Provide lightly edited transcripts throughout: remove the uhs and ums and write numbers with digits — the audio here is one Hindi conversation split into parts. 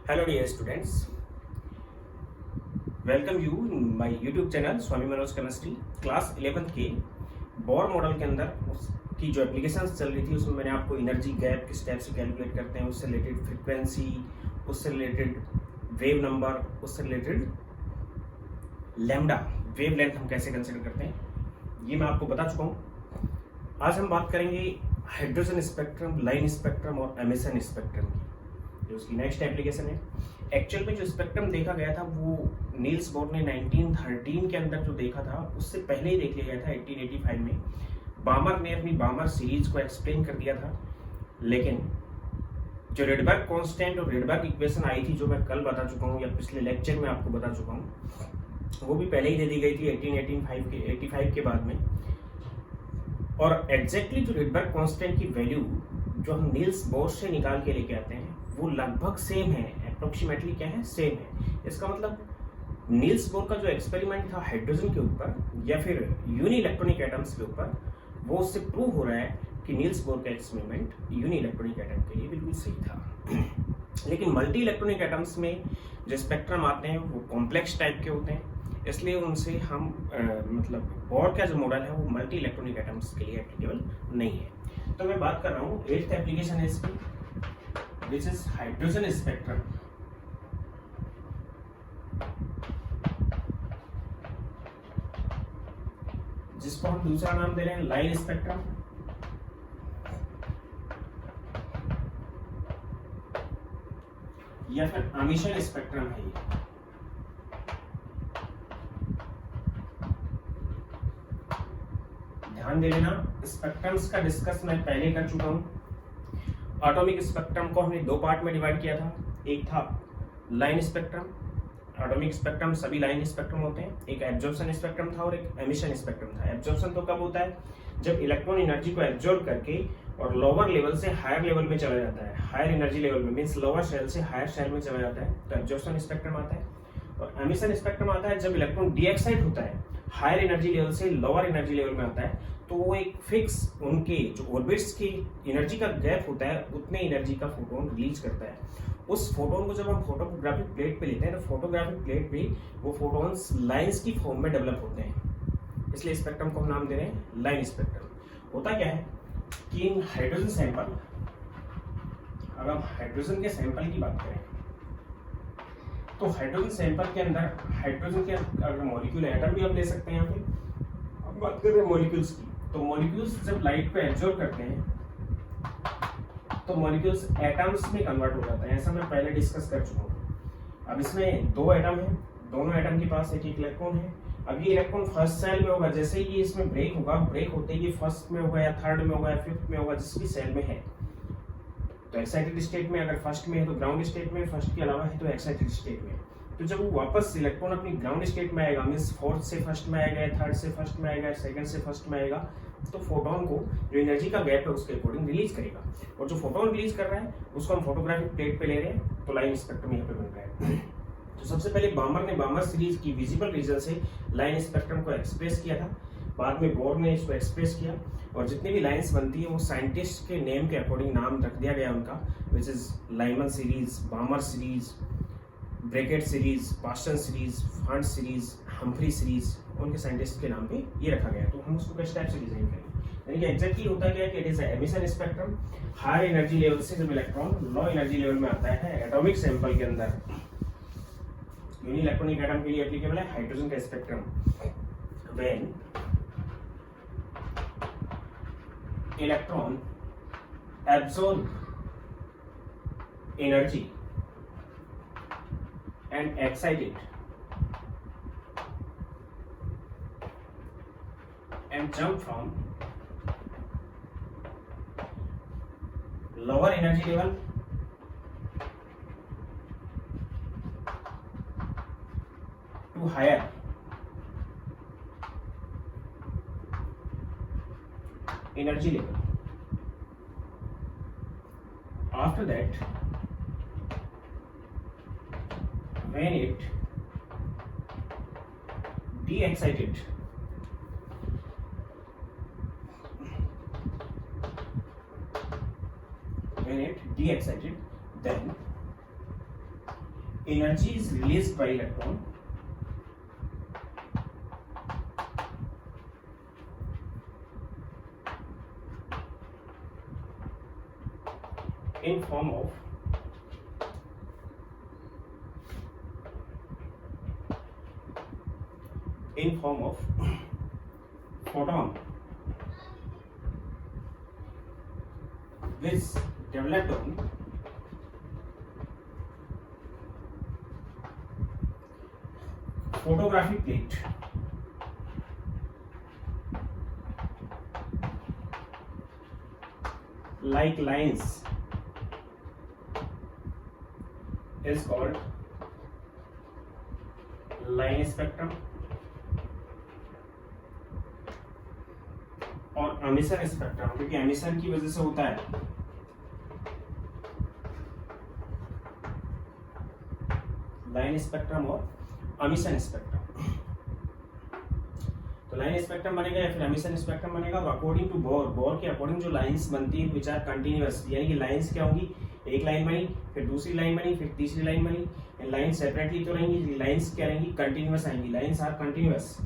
Hello dear students, welcome you my YouTube channel Swami Manoj chemistry. Class 11th के बोर मॉडल के अंदर उसकी जो एप्लीकेशंस चल रही थी उसमें मैंने आपको एनर्जी गैप किस टाइप से कैलकुलेट करते हैं, उससे रिलेटेड फ्रीक्वेंसी, उससे रिलेटेड वेव नंबर, उससे रिलेटेड लैम्डा वेव लेंथ हम कैसे कंसिडर करते हैं, ये मैं आपको बता चुका हूँ। आज हम बात करेंगे हाइड्रोजन स्पेक्ट्रम, लाइन स्पेक्ट्रम और एमिशन स्पेक्ट्रम की, जो उसकी नेक्स्ट एप्लीकेशन है। एक्चुअल में जो स्पेक्ट्रम देखा गया था वो नील्स बोर ने 1913 के अंदर जो देखा था उससे पहले ही देख लिया गया था 1885 में। बामर ने अपनी बामर सीरीज को एक्सप्लेन कर दिया था, लेकिन जो रेडबर्ग कांस्टेंट और रेडबर्ग इक्वेशन आई थी जो मैं कल बता चुका हूँ या पिछले लेक्चर में आपको बता चुका हूँ, वो भी पहले ही दे दी गई थी 1885 के बाद में। और एग्जैक्टली जो रेडबर्ग कांस्टेंट की वैल्यू जो हम नील्स बोर से निकाल के लेके आते हैं वो लगभग सेम है, अप्रोक्सीमेटली क्या है, सेम है। इसका मतलब नील्स बोर का जो एक्सपेरिमेंट था हाइड्रोजन के ऊपर या फिर यूनी इलेक्ट्रॉनिक एटम्स के ऊपर, वो उससे प्रूव हो रहा है कि नील्स बोर का एक्सपेरिमेंट यूनी इलेक्ट्रॉनिक एटम के लिए बिल्कुल सही था। लेकिन मल्टी इलेक्ट्रॉनिक एटम्स में जो स्पेक्ट्रम आते हैं वो कॉम्प्लेक्स टाइप के होते हैं, इसलिए उनसे हम मतलब बोर का जो मॉडल है वो मल्टी इलेक्ट्रॉनिक एटम्स के लिए एप्लीकेबल नहीं है। तो मैं बात कर रहा हूँ 8th एप्लीकेशन है इसकी, विच इज हाइड्रोजन स्पेक्ट्रम। जिसको हम दूसरा नाम दे रहे हैं लाइन स्पेक्ट्रम, या फिर एमिशन स्पेक्ट्रम है ये। ध्यान दे लेना, स्पेक्ट्रम्स का डिस्कस मैं पहले कर चुका हूं। एटॉमिक स्पेक्ट्रम को हमने दो पार्ट में डिवाइड किया था, एक था लाइन स्पेक्ट्रम। एटॉमिक स्पेक्ट्रम सभी लाइन स्पेक्ट्रम होते हैं। एक एब्जॉर्प्शन स्पेक्ट्रम था और एक एमिशन स्पेक्ट्रम था। एब्जॉर्प्शन तो कब होता है, जब इलेक्ट्रॉन एनर्जी को एब्जॉर्ब करके और लोअर लेवल से हायर लेवल में चला जाता है, हायर एनर्जी लेवल में, मींस लोअर शेल से हायर शेल में चला जाता है, तो एब्जॉर्प्शन स्पेक्ट्रम आता है। और एमिशन स्पेक्ट्रम आता है जब इलेक्ट्रॉन डी एक्साइट होता है, हायर एनर्जी लेवल से लोअर एनर्जी लेवल में आता है, तो वो एक फिक्स उनके जो ऑर्बिट्स की एनर्जी का गैप होता है उतने एनर्जी का फोटोन रिलीज करता है। उस फोटोन को जब हम फोटोग्राफिक प्लेट पे लेते हैं तो फोटोग्राफिक प्लेट पे वो फोटोन्स लाइंस की फॉर्म में डेवलप होते हैं, इसलिए स्पेक्ट्रम को हम नाम दे रहे हैं लाइन स्पेक्ट्रम। होता क्या है कि इन हाइड्रोजन सैंपल, अगर हम हाइड्रोजन के सैंपल की बात करें तो हाइड्रोजन सैंपल के अंदर हाइड्रोजन के अगर मॉलिक्यूल एटम भी हम ले सकते हैं। यहाँ पे हम बात कर रहे हैं मॉलिक्यूल्स की, तो मॉलिक्यूल्स जब लाइट को एब्जॉर्ब करते हैं तो मॉलिक्यूल्स एटम्स में कन्वर्ट हो जाते हैं, ऐसा मैं पहले डिस्कस कर चुका हूँ। अब इसमें दो एटम है, दोनों एटम के पास एक एक इलेक्ट्रॉन है। अब ये इलेक्ट्रॉन फर्स्ट सेल में होगा, जैसे ही ये इसमें ब्रेक होगा, ब्रेक होते ही ये फर्स्ट में होगा या थर्ड में होगा या फिफ्थ में होगा, जिस भी सेल में है। तो एक्साइटेड स्टेट में अगर फर्स्ट में है तो ग्राउंड स्टेट में, फर्स्ट के अलावा है तो एक्साइटेड स्टेट में। तो जब वो वापस इलेक्ट्रॉन अपनी ग्राउंड स्टेट में आएगा, मींस फोर्थ से फर्स्ट में आएगा, थर्ड से फर्स्ट में आएगा, सेकंड से फर्स्ट में आएगा, तो फोटोन को जो एनर्जी का गैप है उसके अकॉर्डिंग रिलीज करेगा। और जो फोटोन रिलीज कर रहा है उसको हम फोटोग्राफिक प्लेट पे ले रहे हैं, तो लाइन स्पेक्ट्रम यहाँ पे बन रहा है। तो सबसे पहले बामर ने बामर सीरीज की विजिबल रीजन से लाइन स्पेक्ट्रम को एक्सप्रेस किया था, बाद में बोर ने इसको एक्सप्रेस किया, और जितनी भी लाइंस बनती है वो साइंटिस्ट के नेम के अकॉर्डिंग नाम रख दिया गया उनका, which is Lyman series, बामर series, Brackett series, Paschen series, fund series, Humphry series, उनके साइंटिस्ट के नाम पे ये रखा गया। तो हम उसको किस टाइप से डिजाइन करेंगे, यानी कि एग्जैक्टली होता क्या है कि it is emission spectrum. Higher energy level से जब इलेक्ट्रॉन लो एनर्जी लेवल में आता है एटॉमिक सैंपल के अंदर, यूनी इलेक्ट्रॉनिक एटम के लिए एप्लीकेबल है हाइड्रोजन का spectrum. When electron absorb energy and excited and jump from lower energy level to higher energy level. After that, when it de-excited, then energy is release by electron in form of photon which developed on photographic plate like lines is called line spectrum और एमिशन स्पेक्ट्रम, क्योंकि एमिशन की वजह से होता है लाइन स्पेक्ट्रम और एमिशन स्पेक्ट्रम। तो लाइन स्पेक्ट्रम बनेगा या फिर एमिशन स्पेक्ट्रम बनेगा। तो अकॉर्डिंग टू बोर के अकॉर्डिंग जो लाइंस बनती है विच आर कंटिन्यूअस, यानी कि लाइंस क्या होंगी, एक लाइन बनी, फिर दूसरी लाइन बनी, फिर तीसरी लाइन बनी। लाइन सेपरेटली तो रहेंगी, लाइंस क्या रहेंगी, कंटिन्यूअस आएंगी। Lines are continuous.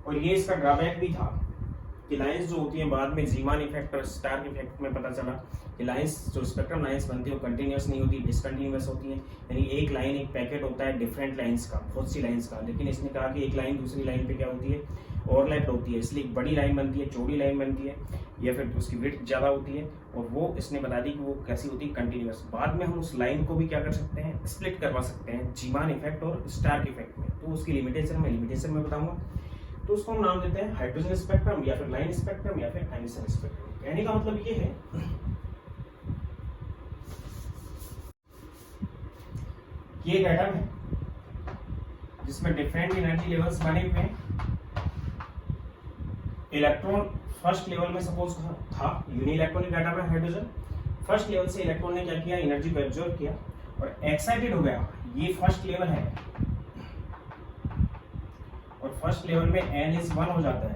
और ये इसका ड्रॉबैक भी था कि लाइंस जो होती हैं बाद में जीमान इफेक्ट और स्टार इफेक्ट में पता चला कि लाइंस जो स्पेक्ट्रम लाइंस बनती है वो कंटिन्यूअस नहीं होती, डिसकंटिन्यूअस होती हैं। यानी एक लाइन एक पैकेट होता है डिफरेंट लाइंस का, बहुत सी लाइंस का। लेकिन इसने कहा कि एक लाइन दूसरी लाइन पे क्या होती है, ओवरलैप होती है, इसलिए एक बड़ी लाइन बनती है, चौड़ी लाइन बनती है, या फिर उसकी विड्थ ज़्यादा होती है। और वो इसने बता दी कि वो कैसी होती है, कंटिन्यूअस। बाद में हम उस लाइन को भी क्या कर सकते हैं, स्प्लिट करवा सकते हैं जीमान इफेक्ट और स्टार इफेक्ट में। तो उसकी लिमिटेशन में बताऊंगा। तो उसको हम नाम देते हैं हाइड्रोजन स्पेक्ट्रम या फिर लाइन स्पेक्ट्रम या फिर एमिशन स्पेक्ट्रम। कहने का मतलब ये है कि एक एटम है जिसमें डिफरेंट एनर्जी लेवल्स बने हुए हैं। इलेक्ट्रॉन फर्स्ट लेवल में सपोज था, यूनि इलेक्ट्रॉनिक एटम है हाइड्रोजन। फर्स्ट लेवल से इलेक्ट्रॉन ने क्या किया, एनर्जी को एब्जॉर्ब किया और एक्साइटेड हो गया। ये फर्स्ट लेवल है और फर्स्ट लेवल में n इज 1 हो जाता है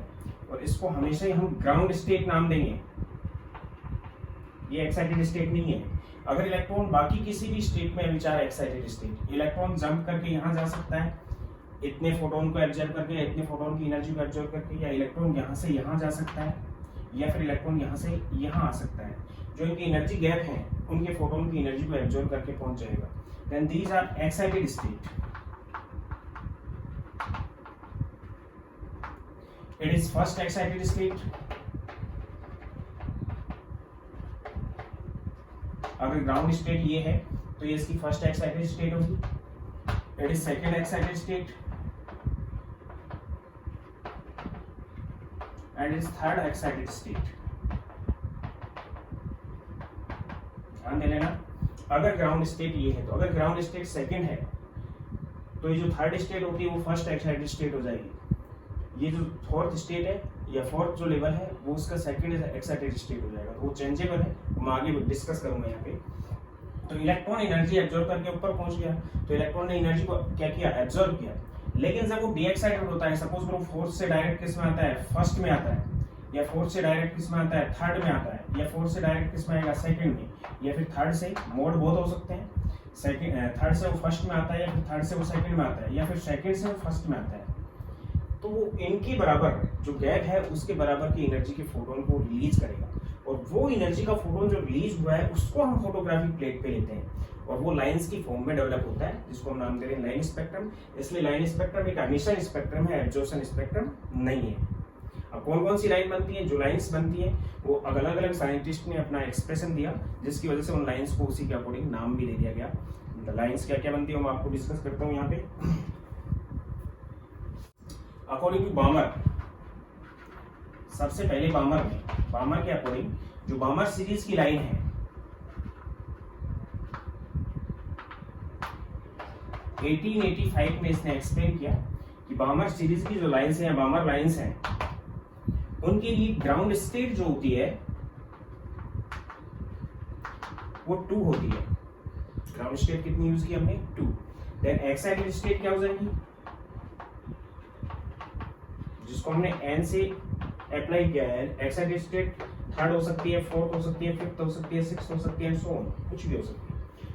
और इसको हमेशा ही हम ग्राउंड स्टेट नाम देंगे। ये एक्साइटेड स्टेट नहीं है। अगर इलेक्ट्रॉन बाकी किसी भी स्टेट में विचार एक्साइटेड स्टेट, इलेक्ट्रॉन जंप करके यहाँ जा सकता है इतने फोटोन को एब्जॉर्ब करके या इतने फोटोन की एनर्जी को एब्जॉर्ब करके, या इलेक्ट्रॉन यहाँ से यहाँ जा सकता है या फिर इलेक्ट्रॉन यहाँ से यहाँ आ सकता है। जो इनकी एनर्जी गैप है उनके फोटोन की एनर्जी को एब्जॉर्ब करके पहुंच जाएगा। Then these are excited state. It is first excited state. अगर ग्राउंड स्टेट ये है तो ये इसकी फर्स्ट एक्साइटेड स्टेट होगी। It is second excited state and is third excited state. ध्यान दे लेना, अगर ग्राउंड स्टेट ये है तो अगर ग्राउंड स्टेट सेकेंड है तो ये जो थर्ड स्टेट होती है वो फर्स्ट एक्साइटेड स्टेट हो जाएगी। ये जो फोर्थ स्टेट है या फोर्थ जो लेवल है वो उसका सेकंड एक्साइटेड स्टेट हो जाएगा। तो वो चेंजेबल है, मैं आगे डिस्कस करूंगा यहाँ पे। तो इलेक्ट्रॉन एनर्जी एब्जॉर्ब करके ऊपर पहुंच गया, तो इलेक्ट्रॉन ने एनर्जी को क्या किया, एब्जॉर्ब किया। लेकिन जब वो डी एक्साइटेड होता है, सपोज वो फोर्थ से डायरेक्ट किस में आता है, फर्स्ट में आता है, या फोर्थ से डायरेक्ट किस में आता है, थर्ड में आता है, या फोर्थ से डायरेक्ट किस में आएगा, सेकंड में, या फिर थर्ड से। मोड बहुत हो सकते हैं, सेकंड थर्ड से वो फर्स्ट में आता है, या फिर थर्ड से वो सेकंड में आता है, या फिर सेकंड से वो फर्स्ट में आता है। तो वो इनके बराबर जो गैप है उसके बराबर की एनर्जी के फोटोन को रिलीज करेगा और वो एनर्जी का फोटोन जो रिलीज हुआ है उसको हम फोटोग्राफिक प्लेट पे लेते हैं और वो लाइंस की फॉर्म में डेवलप होता है, जिसको हम नाम दे रहे हैं लाइन स्पेक्ट्रम। इसलिए लाइन स्पेक्ट्रम एक एमिशन स्पेक्ट्रम है, एब्जॉर्प्शन स्पेक्ट्रम नहीं है। अब कौन कौन सी लाइन बनती है, जो लाइंस बनती है वो अलग अलग साइंटिस्ट ने अपना एक्सप्रेशन दिया, जिसकी वजह से उन लाइंस को उसी के अकॉर्डिंग नाम भी दे दिया गया। लाइंस क्या क्या बनती है मैं आपको डिस्कस करता हूँ यहाँ पे। अकॉर्डिंग टू बामर, सबसे पहले बामर के अकॉर्डिंग जो बामर सीरीज की लाइन है 1885 में इसने एक्सप्लेन किया कि बामर सीरीज की जो लाइंस हैं, बामर लाइंस हैं, उनके लिए ग्राउंड स्टेट जो होती है वो 2 होती है। ग्राउंड स्टेट कितनी यूज की हमने, 2। देन एक्साइटेड स्टेट क्या हो जाएगी, जिसको हमने n से अप्लाई किया है, एक्साइटेड स्टेट थर्ड हो सकती है, फोर्थ हो सकती है, फिफ्थ हो सकती है, सिक्स्थ हो सकती है, सो ऑन, कुछ भी हो सकती है।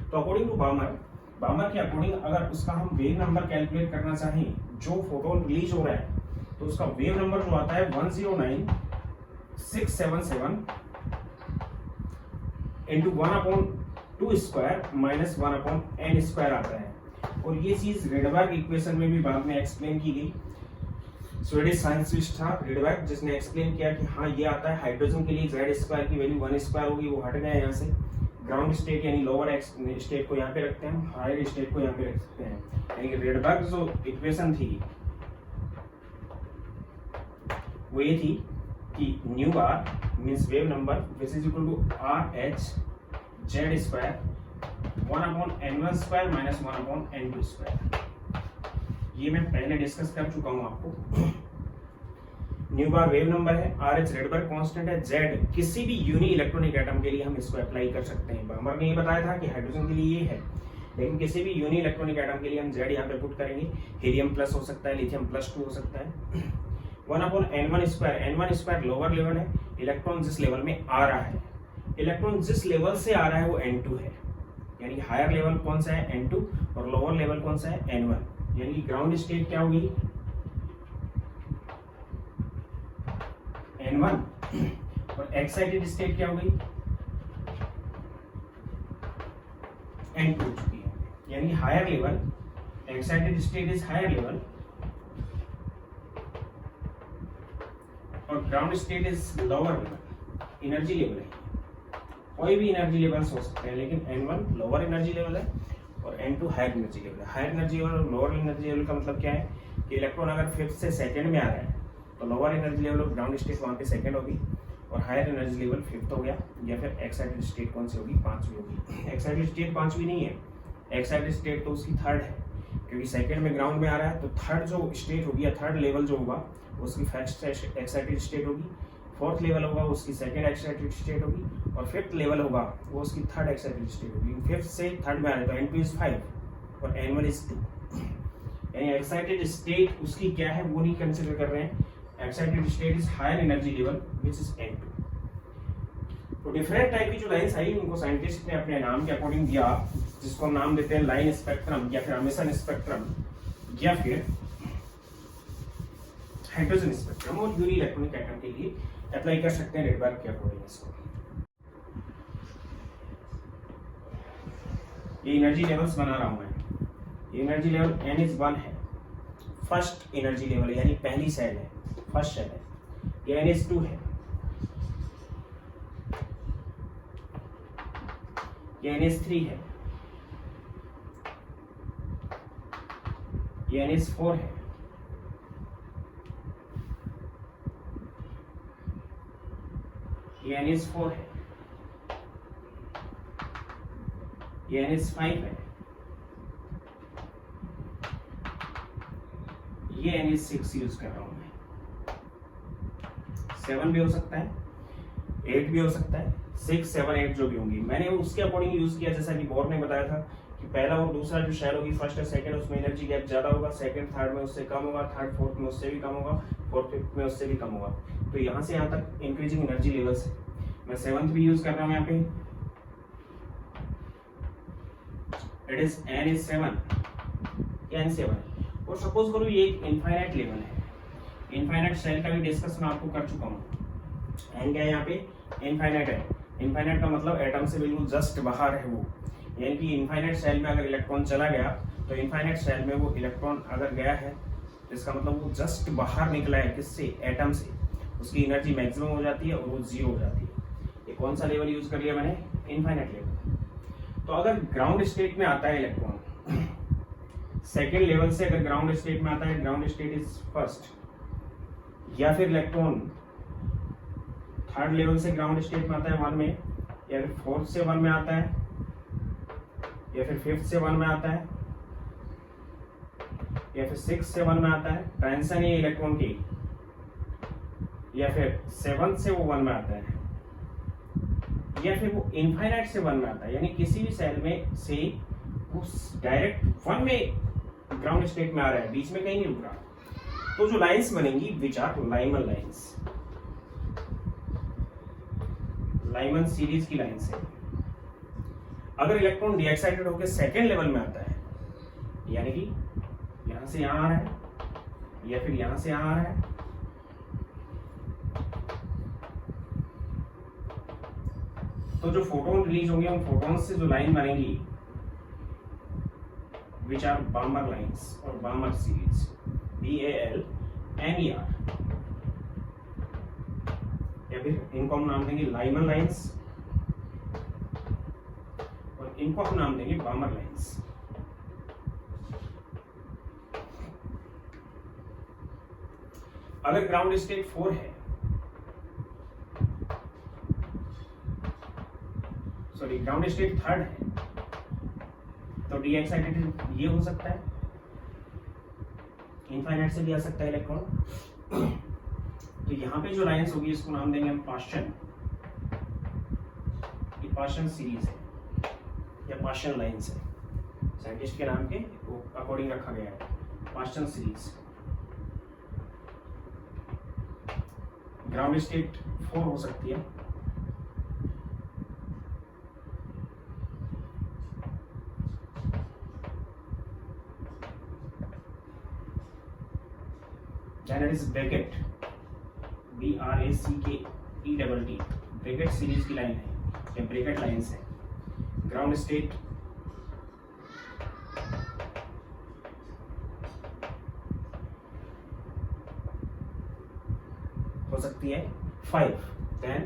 तो अकॉर्डिंग टू बामर के अकॉर्डिंग अगर उसका हम वेव नंबर कैलकुलेट करना चाहें जो फोटोन रिलीज हो रहा है, तो उसका वेव नंबर जो आता है 109677 into 1/2 square minus 1/n square आता है। और ये चीज रेडबर्ग इक्वेशन में भी बाद में एक्सप्लेन की गई। स्वीडिश साइंटिस्ट था रेडबर्ग, जिसने एक्सप्लेन किया कि हाँ ये आता है हाइड्रोजन के लिए z स्क्वायर की वैल्यू 1 स्क्वायर होगी, वो हट गया यहाँ से। ग्राउंड स्टेट यानी लोअर स्टेट को यहाँ पे रखते हैं, हायर स्टेट को यहाँ पे रख सकते हैं। यानी रेडबर्ग जो इक्वेशन थी वो ये थी कि nu bar means wave number which is equal to RH z square 1/n1 square minus 1/n2 square. ये मैं पहले डिस्कस कर चुका हूं आपको। न्यू बार वेव नंबर है, RH रेडबर्ग कांस्टेंट है, Z किसी भी यूनी इलेक्ट्रॉनिक एटम के लिए हम इसको अप्लाई कर सकते हैं। बामर ने ये बताया था कि हाइड्रोजन के लिए ये है, लेकिन किसी भी यूनी इलेक्ट्रॉनिक एटम के लिए हम Z यहाँ पे पुट करेंगे। हीलियम प्लस हो सकता है, लिथियम +2 हो सकता है। 1/n1 square, n1 square lower level है, इलेक्ट्रॉन जिस लेवल में आ रहा है, इलेक्ट्रॉन जिस लेवल से आ रहा है वो n2 है, यानी हायर लेवल कौन सा है n2 और लोअर लेवल कौन सा है n1। यानी ग्राउंड स्टेट क्या होगी n1 और एक्साइटेड स्टेट क्या होगी n2 हो चुकी है। यानी higher level, excited state is higher level और ground state is lower level, energy level है। कोई भी एनर्जी लेवल्स हो सकते हैं, लेकिन n1 लोअर एनर्जी लेवल है और n2 हायर एनर्जी लेवल है। हायर एनर्जी लेवल और लोअर एनर्जी लेवल का मतलब क्या है कि इलेक्ट्रॉन अगर फिफ्थ से सेकंड में आ रहा है तो लोअर एनर्जी लेवल और ग्राउंड स्टेट वहां पे सेकंड होगी और हायर एनर्जी लेवल फिफ्थ हो गया, या फिर एक्साइटेड स्टेट कौन सी होगी, पांचवी होगी। एक्साइटेड स्टेट पांचवी नहीं है, एक्साइटेड स्टेट तो उसकी थर्ड है, क्योंकि सेकंड में ग्राउंड में आ रहा है तो थर्ड जो स्टेट होगी या थर्ड लेवल जो होगा उसकी फर्स्ट एक्साइटेड स्टेट होगी, फोर्थ लेवल होगा उसकी सेकंड एक्साइटेड स्टेट होगी और फिफ्थ लेवल होगा वो उसकी थर्ड एक्साइटेड स्टेट होगी। फिफ्थ से थर्ड में आ रहा है तो n2 इज 5 और n1 इज 2। यानी एक्साइटेड स्टेट उसकी क्या है वो नहीं कंसीडर कर रहे हैं। Excited state is higher energy level which is n2। तो डिफरेंट टाइप की जो लाइंस आई उनको साइंटिस्ट ने अपने नाम के अकॉर्डिंग दिया, जिसको हम नाम देते हैं लाइन स्पेक्ट्रम या फिर एमिशन स्पेक्ट्रम या फिर हाइड्रोजन स्पेक्ट्रम, और यूनी इलेक्ट्रॉनिक एटम के लिए अप्लाई कर सकते हैं रेडबर्ग के अकॉर्डिंग इसको। ये एनर्जी लेवल्स बना रहा हूं मैं। ये एनर्जी लेवल n इज 1 है, फर्स्ट एनर्जी लेवल है यानी पहली सेल है, फर्स्ट सेल है। ये n इज 2 है, ये n इज 3 है, ये n इज 4 है, ये n इज 4 है, ये n इज 5 है, ये n इज 6 यूज कर रहा हूं मैं। 7 भी हो सकता है, 8 भी हो सकता है, 6, 7, 8 जो भी होंगी मैंने उसके अकॉर्डिंग यूज किया। जैसा कि बोर ने बताया था कि पहला और दूसरा जो शेल होगी, फर्स्ट और सेकंड, उसमें एनर्जी गैप ज्यादा होगा, सेकंड थर्ड में उससे कम होगा, थर्ड फोर्थ में उससे भी कम होगा, फोर्थ फिफ्थ में उससे भी कम होगा। तो यहाँ से यहाँ तक इंक्रीजिंग एनर्जी लेवल्स है। मैं 7th भी यूज कर रहा हूँ यहाँ पे, it is n is 7, n 7। और सपोज करो ये एक इनफाइनाइट लेवल है, इनफाइनाइट सेल का भी डिस्कस मैं आपको कर चुका हूँ। n क्या है यहाँ पे, इनफाइनाइट है। इनफाइनाइट का मतलब एटम से बिल्कुल जस्ट बाहर है वो, यानी कि इनफाइनाइट सेल में अगर इलेक्ट्रॉन चला गया तो इनफाइनाइट सेल में वो इलेक्ट्रॉन अगर गया है इसका मतलब वो जस्ट बाहर निकला है, किससे, एटम से। उसकी एनर्जी मैक्सिमम हो जाती है और वो जीरो हो जाती है। ये कौन सा लेवल यूज कर लिया मैंने, इनफाइनाइट लेवल। तो अगर ग्राउंड स्टेट में आता है इलेक्ट्रॉन, सेकेंड लेवल से अगर ग्राउंड स्टेट में आता है, ग्राउंड स्टेट इज फर्स्ट, या फिर इलेक्ट्रॉन थर्ड लेवल से ग्राउंड स्टेट में आता है 1 में, या फिर फोर्थ से 1 में आता है, या फिर फिफ्थ से 1 में आता है, या फिर 6 से 1 में आता है, टेंशन है इलेक्ट्रॉन की, या फिर 7 से वो 1 में आता है, या फिर वो इनफाइनाइट से 1 में आता है। यानी किसी भी सेल में से वो डायरेक्ट 1 में ग्राउंड स्टेट में आ रहा है, बीच में कहीं नहीं रुक रहा। तो जो लाइंस बनेंगी which are Lyman lines, Lyman series की लाइंस है। अगर इलेक्ट्रॉन डीएक्साइटेड होकर सेकेंड लेवल में आता है, यानी कि यहां से यहां आ रहा है या फिर यहां से यहां आ रहा है, तो जो फोटोन रिलीज होंगे उन फोटोन से जो लाइन बनेगी विच आर बामर लाइंस और बामर सीरीज, BALMER, या फिर इनको हम नाम देंगे लाइमन लाइंस और इनको हम नाम देंगे बामर लाइंस। अगर ग्राउंड स्टेट 4 है, सॉरी ग्राउंड स्टेट 3rd है, तो डीएक्साइटेड ये हो सकता है, इनफाइनाइट से भी आ सकता है इलेक्ट्रॉन। तो यहाँ पे जो लाइंस होगी इसको नाम देंगे हम पाशन, ये पाशन सीरीज है या पाशन लाइंस है, साइंटिस्ट के नाम के अकॉर्डिंग रखा गया है, पाशन सीरीज। ग्राउंड स्टेट 4 हो सकती है, then it is Brackett, BRACKETT, Brackett series की लाइन है या ब्रैकेट लाइंस है। ग्राउंड स्टेट हो सकती है 5, then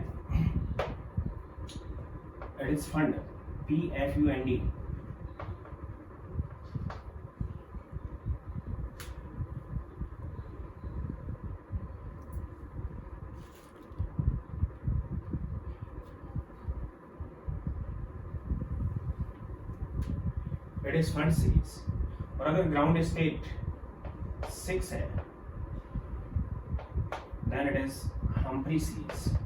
it is fund, PFUND, it is Pfund series. और अगर ग्राउंड स्टेट 6 है, then it is Humphrey series.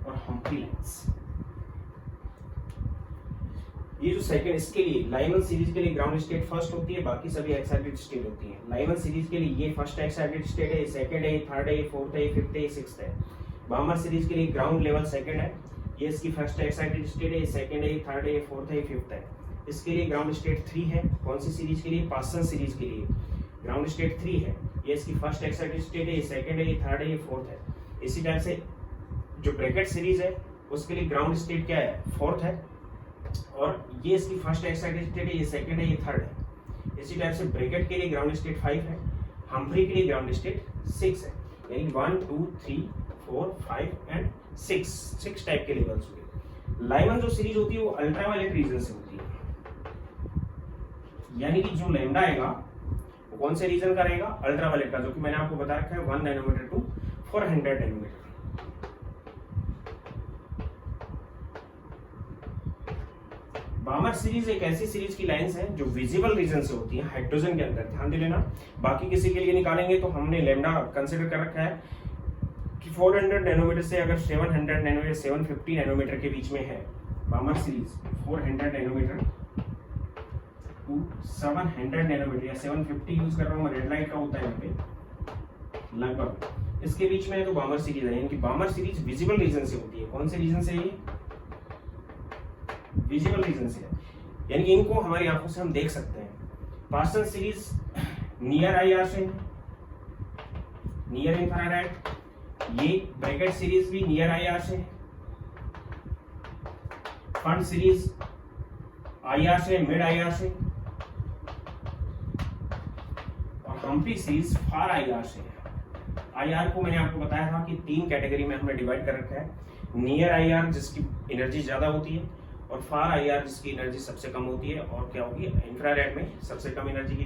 और हम्फ्री लाइंस, ये जो सेकंड, इसके लिए लाइमन सीरीज के लिए ग्राउंड स्टेट फर्स्ट होती है, बाकी सभी एक्साइटेड स्टेट होती है। लाइमन सीरीज के लिए ये फर्स्ट एक्साइटेड स्टेट है, सेकंड है, थर्ड है, फोर्थ है, फिफ्थ है, सिक्स्थ है। बामर सीरीज के लिए ग्राउंड लेवल सेकंड है, ये इसकी फर्स्ट एक्साइटेड स्टेट है, सेकंड है, थर्ड है, फोर्थ है, फिफ्थ है। इसके लिए ग्राउंड स्टेट 3 है, कौन सी सीरीज के लिए? पासन सीरीज के लिए ग्राउंड स्टेट 3 है, ये इसकी फर्स्ट एक्साइटेड स्टेट है, ये सेकंड है, ये थर्ड है, ये फोर्थ है। इसी टाइप से जो ब्रैकेट सीरीज है उसके लिए ग्राउंड स्टेट क्या है? 4th है, और ये इसकी फर्स्ट एक्साइटेड स्टेट है, ये सेकंड है, ये थर्ड है। इसी टाइप से ब्रैकेट के लिए ग्राउंड स्टेट 5 है, हम्फ्री के लिए ग्राउंड स्टेट 6 है, यानी 1 2 3 4 5 एंड 6 टाइप के लेवल्स हुए। लाइमन जो सीरीज होती है वो अल्ट्रावायलेट रीजन से होती है, यानी कि जो लैम्डा आएगा वो कौन से रीजन का रहेगा? अल्ट्रावायलेट का, जो कि मैंने आपको बता रखा है 1 nanometre to 400 nanometre. Balmer series एक ऐसी सीरीज की लाइंस है जो विजिबल रीजन से होती है, हाइड्रोजन के अंदर। ध्यान दे लेना, बाकी किसी के लिए निकालेंगे तो हमने लैम्डा कंसिडर कर रखा है कि 400 नैनोमीटर से अगर 700 नैनोमीटर 750 नैनोमीटर के बीच में है Balmer series, 400 nanometre to 700 nanometre या 750 यूज कर रहा हूँ मैं, रेड लाइट का होता है यहाँ पे लगभग, इसके बीच में है तो बामर सीरीज है। यानी कि बामर सीरीज विजिबल रीजन से होती है। कौन से रीजन से? ये विजिबल रीजन से है, यानी कि इनको हमारी आंखों से हम देख सकते हैं। पार्सन सीरीज नियर आईआर से, नियर इंफ्रारेड। ये ब्रैकेट सीरीज भी नियर आईआर से, फंड सीरीज आईआर से, मिड आईआर से, और हम्फ्री सीरीज फार आईआर से। आईआर को मैंने आपको बताया था कि 3 कैटेगरी में हमने डिवाइड कर रखा है, नियर आईआर जिसकी एनर्जी ज्यादा होती है, और फार आईआर जिसकी एनर्जी सबसे कम होती है, और क्या होगी? इंफ्रारेड में सबसे कम एनर्जी की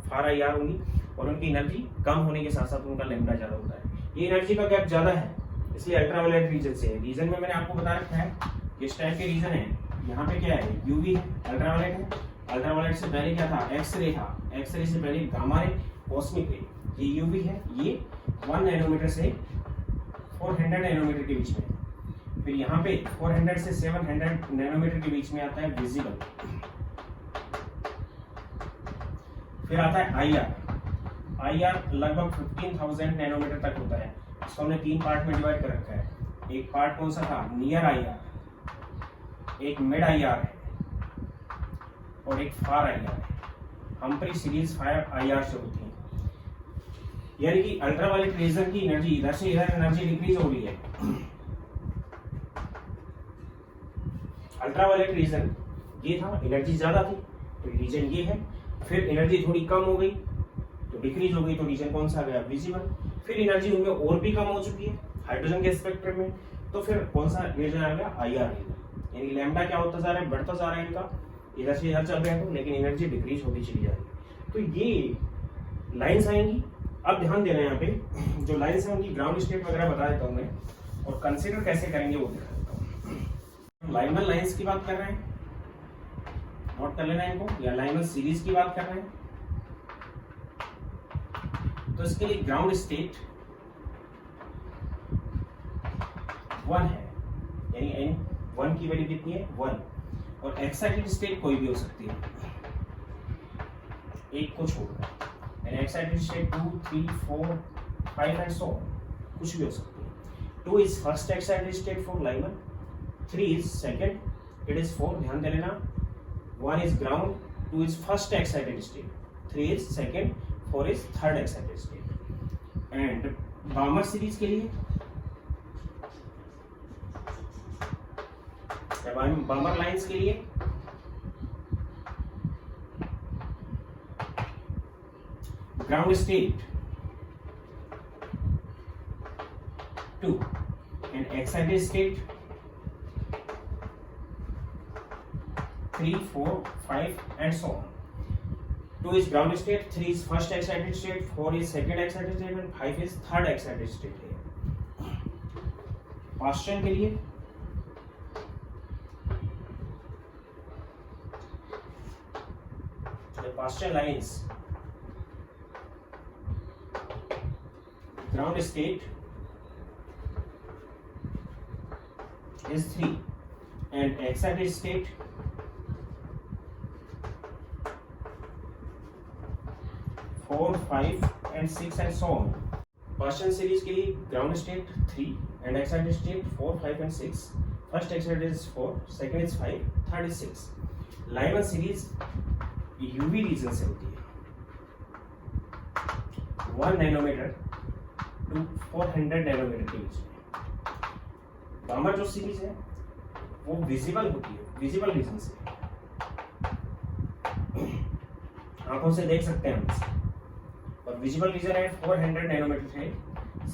फार आईआर होंगी, और उनकी एनर्जी कम होने के साथ साथ उनका लैम्डा ज्यादा होता है। ये एनर्जी का गैप ज्यादा है, इसलिए अल्ट्रावायलेट रीजन से है। रीजन में मैंने आपको बता रखा है किस टाइप के रीजन है। यहाँ पे क्या है? यूवी है, अल्ट्रावायलेट है। अल्ट्रावायलेट से पहले क्या था? एक्सरे था, एक्सरे से पहले गामा रे, कॉस्मिक रे। ये यूवी है, ये 1 नैनोमीटर से 400 नैनोमीटर के बीच में। फिर यहाँ पे 400 से 700 नैनोमीटर के बीच में आता है विजिबल। फिर आता है IR लगभग 15,000 नैनोमीटर तक होता है। इसको हमने 3 पार्ट में डिवाइड कर रखा है। एक पार्ट कौन सा था, नियर IR, एक मिड IR है और एक फार IR है। हम्फ्री सीरीज फायर IR से होती है, यानी कि अल्ट्रावायलेट रेजर की एनर्जी इधर से इधर एनर्जी डिक्रीज हो रही है। अल्ट्रावायलेट रीजन ये था, एनर्जी ज्यादा थी तो रीजन ये है। फिर एनर्जी थोड़ी कम हो गई तो डिक्रीज हो गई, तो रीजन कौन सा आ गया, विजिबल। फिर एनर्जी उनमें और भी कम हो चुकी है हाइड्रोजन के स्पेक्ट्रम में, तो फिर कौन सा रीजन आ गया, IR रीजन। यानी लैम्डा क्या होता जा रहा है, बढ़ता जा रहा है इनका, इधर से इधर चल रहा है तो, लेकिन एनर्जी डिक्रीज होती चली जा रही है। तो ये लाइन्स आएंगी। अब ध्यान देना यहाँ पे, जो लाइन्स हैं उनकी ग्राउंड स्टेट वगैरह बता देता हूँ मैं, और कंसिडर कैसे करेंगे वो दिखा देता हूँ। लाइनमन लाइन्स की बात कर रहे हैं, नोट कर लेना इनको, या लाइनमन सीरीज की बात कर रहे हैं। तो इसके लिए ग्राउंड स्टेट 1 है, यानी N1 की वैल्यू कितनी है, 1, और एक्साइटेड स्टेट कोई भी हो सकती है एक को छोड़कर, यानी एक्साइटेड स्टेट 2, 3, 4, 5 एंड सो कुछ भी हो सकती है। 2 is first excited state for Lyman, 3 is second, it is 4, ध्यान दे लेना, 1 is ground, 2 is first excited state, 3 is second, 4 is third excited state. And Balmer series के लिए, Balmer lines के लिए ground state 2 and excited state 3, 4, 5 and so on. 2 is ground state, 3 is first excited state, 4 is second excited state and 5 is third excited state है। Passion के लिए the Passion lines ground state is 3 and excited state 4, 5 and 6 and so on. Passion series के लिए ground state 3 and excited state 4, 5 and 6. First excited is 4, second is 5, third is 6. Lyman series UV region से होती है, 1 नैनोमीटर to 400 नैनोमीटर के बीच में। गामा जो सीरीज है वो विजिबल होती है, विजिबल रीजन से, आंखों से देख सकते हैं हम इसे, और विजिबल रीजन है 400 नैनोमीटर से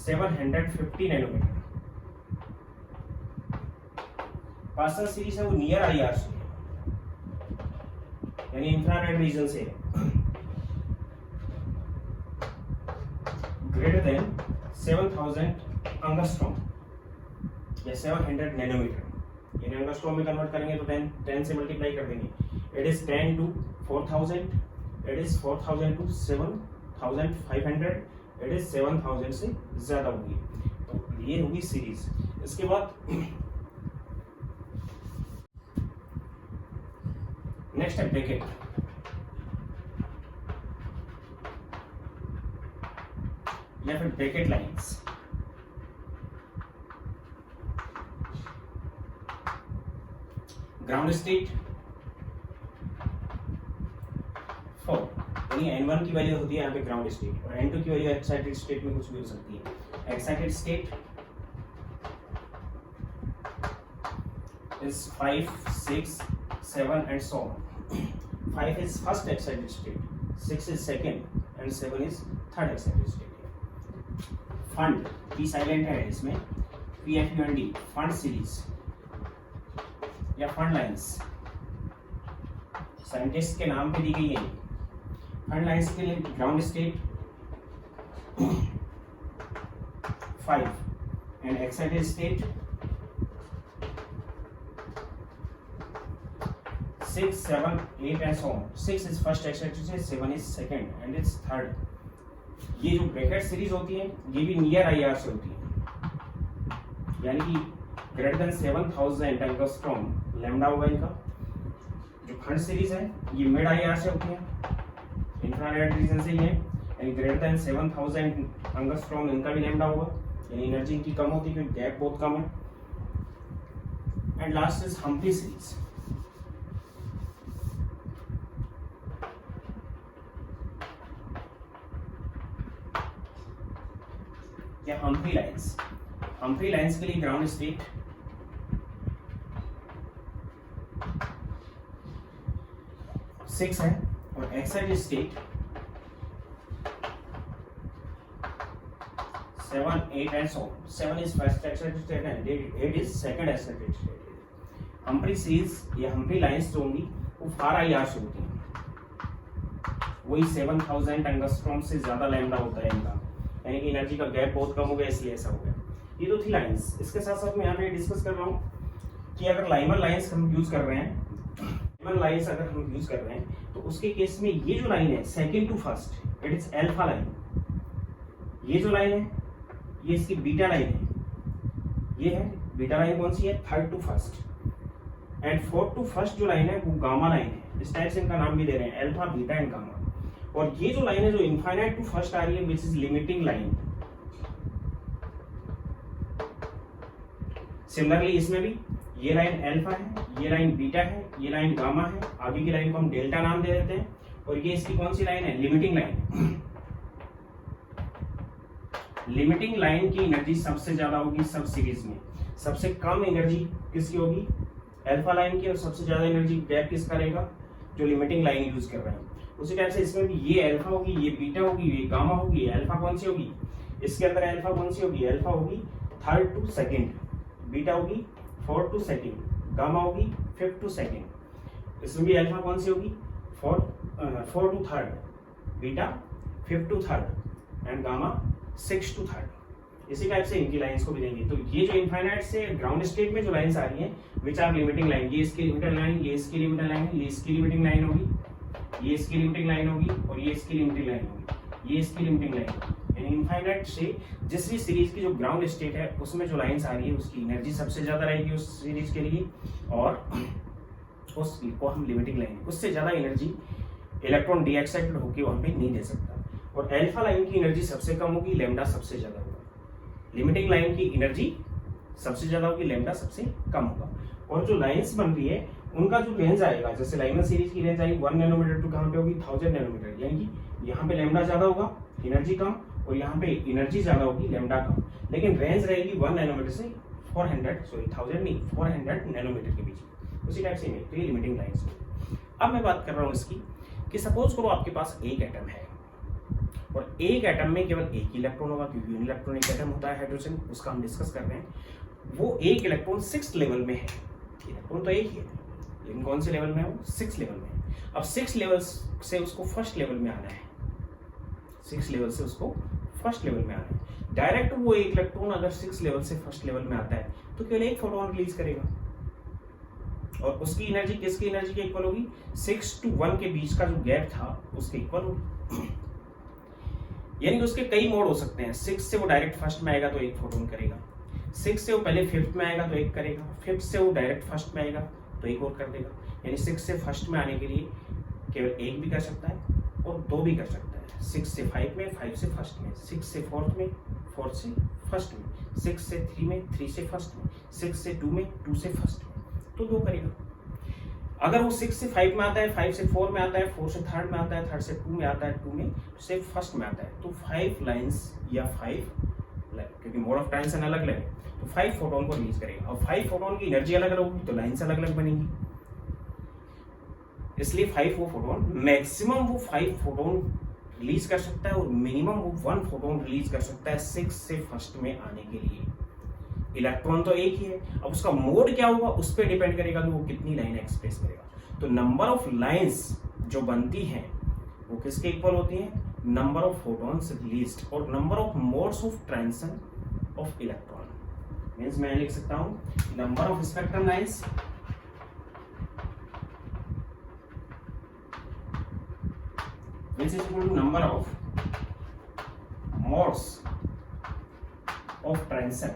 750 नैनोमीटर। पार्सल सीरीज है वो नियर IR से, यानी इंफ्रारेड रीजन से, ग्रेटर देन 7000 एंगस्ट्रॉम या 700 नैनोमीटर, यानी एंगस्ट्रॉम में कन्वर्ट करेंगे तो 10 से मल्टीप्लाई कर देंगे। It is 10 to 4000, it is 4000 to 7500, it is 7000 से ज्यादा होगी। तो ये होगी सीरीज। इसके बाद नेक्स्ट है ब्रैकेट। या फिर ब्रैकेट लाइंस। ग्राउंड स्टेट 4, यानी N1 की वैल्यू होती है यहाँ पे ग्राउंड स्टेट, और N2 की वैल्यू एक्साइटेड स्टेट में कुछ भी हो सकती है। Excited state is 5, 6, 7 and so on. 5 is first excited state, 6 is second and 7 is third excited state. Fund P silent है इसमें, PFUND फंड सीरीज या फंड लाइंस साइंटिस्ट के नाम पे दी गई है। फंड लाइंस के लिए ground state 5 and excited state 6, 7, 8 and so on. 6 is first excited state, 7 is second and it's third. ये जो ब्रैकेट सीरीज होती है ये भी नियर IR से होती है, यानी कि ग्रेटर देन 7000 एंगस्ट्रॉम लैम्डा होगा इनका। जो फर्स्ट सीरीज है ये मिड IR से होती है, इंफ्रारेड रीजन से ही है, यानी ग्रेटर देन 7000 एंगस्ट्रॉम इनका भी लैम्डा होगा, यानी एनर्जी इनकी कम होती है क्योंकि गैप बहुत कम है। And last is Humphrey series. या हम्फ्री लाइंस, हम्फ्री लाइंस के लिए ग्राउंड स्टेट सिक्स है और excited state 7, 8 and so on. 7 is first excited state and 8 is second excited state. Humphry series या हम्फ्री लाइंस जो होंगी वो फार IR से होती हैं, वही 7000 एंगस्ट्रॉम से ज्यादा लैम्डा होता है इनका, यानी कि एनर्जी का गैप बहुत कम हो गया इसलिए ऐसा हो गया। ये तो थी लाइंस। इसके साथ साथ मैं यहाँ पे डिस्कस कर रहा हूँ कि अगर लाइमर लाइंस हम यूज कर रहे हैं, लाइमर लाइंस अगर हम यूज कर रहे हैं तो उसके केस में ये जो लाइन है second to first, it is alpha line. ये जो लाइन है ये इसकी बीटा लाइन है, ये है बीटा लाइन कौन सी है, third to first. And fourth to first जो लाइन है वो गामा लाइन है, इस टाइप से इनका नाम भी दे रहे हैं, अल्फा बीटा एंड गामा। और ये जो लाइन है जो इनफाइनाइट टू फर्स्ट आ रही है which is limiting line. Similarly इसमें भी ये लाइन अल्फा है, ये लाइन बीटा है, ये लाइन गामा है, आगे की लाइन को हम डेल्टा नाम दे देते हैं, और ये इसकी कौन सी लाइन है, लिमिटिंग लाइन। लिमिटिंग लाइन की एनर्जी सबसे ज्यादा होगी सब सीरीज में, सबसे कम एनर्जी किसकी होगी, अल्फा लाइन की, और सबसे ज्यादा एनर्जी गैप किसका रहेगा, जो लिमिटिंग लाइन यूज कर रहे हैं। उसी टाइप से इसमें भी ये अल्फा होगी, ये बीटा होगी, ये गामा होगी, अल्फा कौन सी होगी, इसके अंदर अल्फा कौन सी होगी, अल्फा होगी थर्ड टू सेकंड, बीटा होगी फोर्थ टू सेकंड, गामा होगी फिफ्थ टू सेकंड। इसमें भी अल्फा कौन सी होगी, fourth to third, beta fifth to third and gamma six to third. इसी टाइप से इनकी लाइंस को भी देंगे। तो ये जो इनफाइनाइट से ग्राउंड स्टेट में जो लाइंस आ रही हैं विच आर लिमिटिंग लाइन, ये इसकी लिमिटिंग लाइन, ये इसकी लिमिटिंग लाइन, ये इसकी लिमिटिंग लाइन होगी, ये इसकी लिमिटिंग लाइन होगी, और ये इसकी लिमिटिंग लाइन होगी, ये इसकी लिमिटिंग लाइन होगी। यानी इनफाइनाइट से जिस भी सीरीज की जो ग्राउंड स्टेट है उसमें जो लाइंस आ रही है उसकी एनर्जी सबसे ज्यादा रहेगी उस सीरीज के लिए, और उसको हम लिमिटिंग लाइन, उससे ज्यादा एनर्जी इलेक्ट्रॉन डीएक्साइटेड होकर वहां पे नहीं दे सकता। और अल्फा लाइन की एनर्जी सबसे कम होगी, लैम्डा सबसे ज्यादा होगा। लिमिटिंग लाइन की एनर्जी सबसे ज्यादा होगी, लैम्डा सबसे कम होगा। और जो लाइंस बन रही है उनका जो रेंज आएगा, जैसे लाइमर सीरीज की रेंज आएगी 1 नैनोमीटर टू कहां पे होगी, 1000 नैनोमीटर, यानी कि यहाँ पे लैम्डा ज्यादा होगा, एनर्जी कम, और यहाँ पे एनर्जी ज्यादा होगी, लैम्डा कम, लेकिन रेंज रहेगी 1 नैनोमीटर से 1000 नहीं 400 नैनोमीटर के बीच। उसी टाइप से तो ये लिमिटिंग लाइंस। अब मैं बात कर रहा हूँ इसकी कि सपोज करो आपके पास एक एटम है और एक एटम में केवल एक इलेक्ट्रॉन होगा, क्योंकि यूनिइलेक्ट्रॉनिक एटम होता है हाइड्रोजन, उसका हम डिस्कस कर रहे हैं। वो एक इलेक्ट्रॉन 6th लेवल में है, इलेक्ट्रॉन तो एक ही है लेकिन कौन से लेवल में है वो, 6th लेवल में। अब 6 लेवल से उसको फर्स्ट लेवल में आना है, 6 लेवल से उसको फर्स्ट लेवल में आना है। डायरेक्ट वो एक इलेक्ट्रॉन अगर 6 लेवल से फर्स्ट लेवल में आता है तो केवल एक फोटोन रिलीज करेगा, और उसकी एनर्जी किसकी एनर्जी के इक्वल होगी, 6 to 1 के बीच का जो गैप था उसके इक्वल होगी। यानी कि उसके कई मोड हो सकते हैं। 6 से वो डायरेक्ट फर्स्ट में आएगा तो एक फोटोन करेगा, 6 से वो पहले 5th में आएगा तो एक करेगा, 5th से वो डायरेक्ट फर्स्ट में आएगा तो एक और कर देगा। यानी 6 से फर्स्ट में आने के लिए केवल एक भी कर सकता है और 2 भी कर सकता है, 6 से 5 में, 5 से फर्स्ट में, 6 से 4th में, 4th से फर्स्ट में, 6 से 3 में, 3 से फर्स्ट में, 6 से 2 में, 2 से फर्स्ट में, तो 2 करेगा। अगर वो 6 से 5 में आता है, 5 से 4 में आता है, 4 से 3rd में आता है, 3rd से 2 में आता है, 2 में से फर्स्ट में आता है, तो 5 लाइंस या 5, क्योंकि मोड ऑफ ट्रांजिशन अलग अलग है, तो 5 फोटोन को रिलीज करेगा। और 5 फोटोन की एनर्जी अलग अलग होगी तो लाइंस अलग अलग बनेगी, इसलिए 5 वो फोटोन, मैक्सिमम वो 5 फोटोन रिलीज कर सकता है और मिनिमम वो 1 फोटोन रिलीज कर सकता है 6 से फर्स्ट में आने के लिए। इलेक्ट्रॉन तो एक ही है, अब उसका मोड क्या होगा उस पर डिपेंड करेगा कि वो कितनी लाइन एक्सप्रेस करेगा। तो नंबर ऑफ लाइंस जो बनती हैं वो किसके इक्वल होती हैं, नंबर ऑफ फोटॉन्स रिलीज्ड और number of modes of transition of electron. Means मैं लिख सकता हूं number of spectrum lines which is equal to number of modes of transition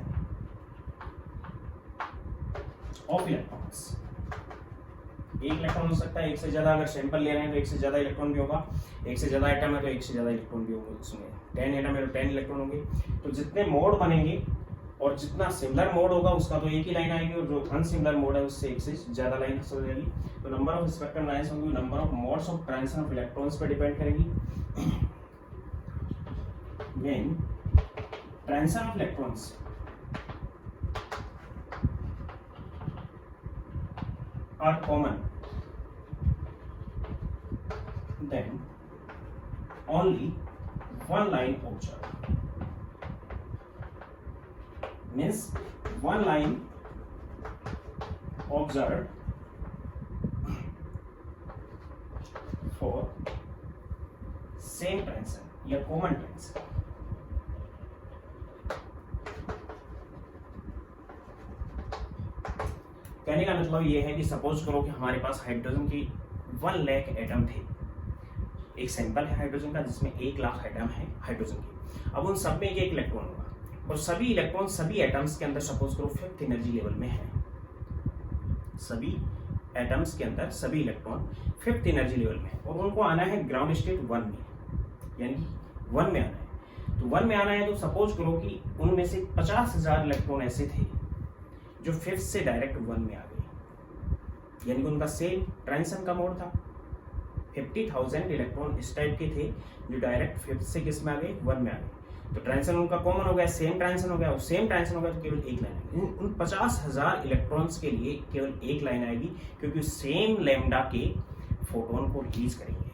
of electrons. एक इलेक्ट्रॉन हो सकता है, एक से ज्यादा, अगर सैंपल ले रहे हैं तो एक से ज्यादा इलेक्ट्रॉन भी होगा, एक से ज्यादा एटम है तो एक से ज्यादा इलेक्ट्रॉन भी होंगे उसमें, 10 एटम है तो 10 इलेक्ट्रॉन होंगे। तो जितने मोड बनेंगे और जितना सिमिलर मोड होगा उसका तो एक ही लाइन आएगी, और जो अनसिमिलर मोड है उससे एक से ज्यादा लाइन हो जाएगी। तो नंबर ऑफ स्पेक्ट्रम लाइंस होंगी, number of modes of transition of electrons पर डिपेंड करेगी। When transition of electrons are common, then only one line observed, means one line observed for same transition या common transition। कहने का मतलब ये है कि सपोज करो कि हमारे पास हाइड्रोजन की 1 लाख एटम थे, एक सैंपल है हाइड्रोजन का जिसमें 1 लाख एटम है हाइड्रोजन की। अब उन सब में एक इलेक्ट्रॉन होगा और सभी इलेक्ट्रॉन सभी एटम्स के अंदर सपोज करो 5th एनर्जी लेवल में है, सभी एटम्स के अंदर सभी इलेक्ट्रॉन 5th एनर्जी लेवल में है और उनको आना है ग्राउंड स्टेट 1 में, यानी 1 में आना है। तो 1 में आना है तो सपोज करो कि उनमें से 50,000 इलेक्ट्रॉन ऐसे थे जो 5th से डायरेक्ट 1 में आ गए, यानी कि उनका सेम ट्रांजिशन का मोड था। 50,000 इलेक्ट्रॉन इस टाइप के थे जो डायरेक्ट 5th से किस में आ गए, 1 में आ गए। तो ट्रांजिशन उनका कॉमन हो गया, सेम ट्रांजिशन हो गया, और सेम ट्रांजिशन हो गया तो केवल एक लाइन आएगी। उन 50,000 इलेक्ट्रॉन्स के लिए केवल एक लाइन आएगी क्योंकि सेम लैम्डा के फोटोन को रिलीज करेंगे।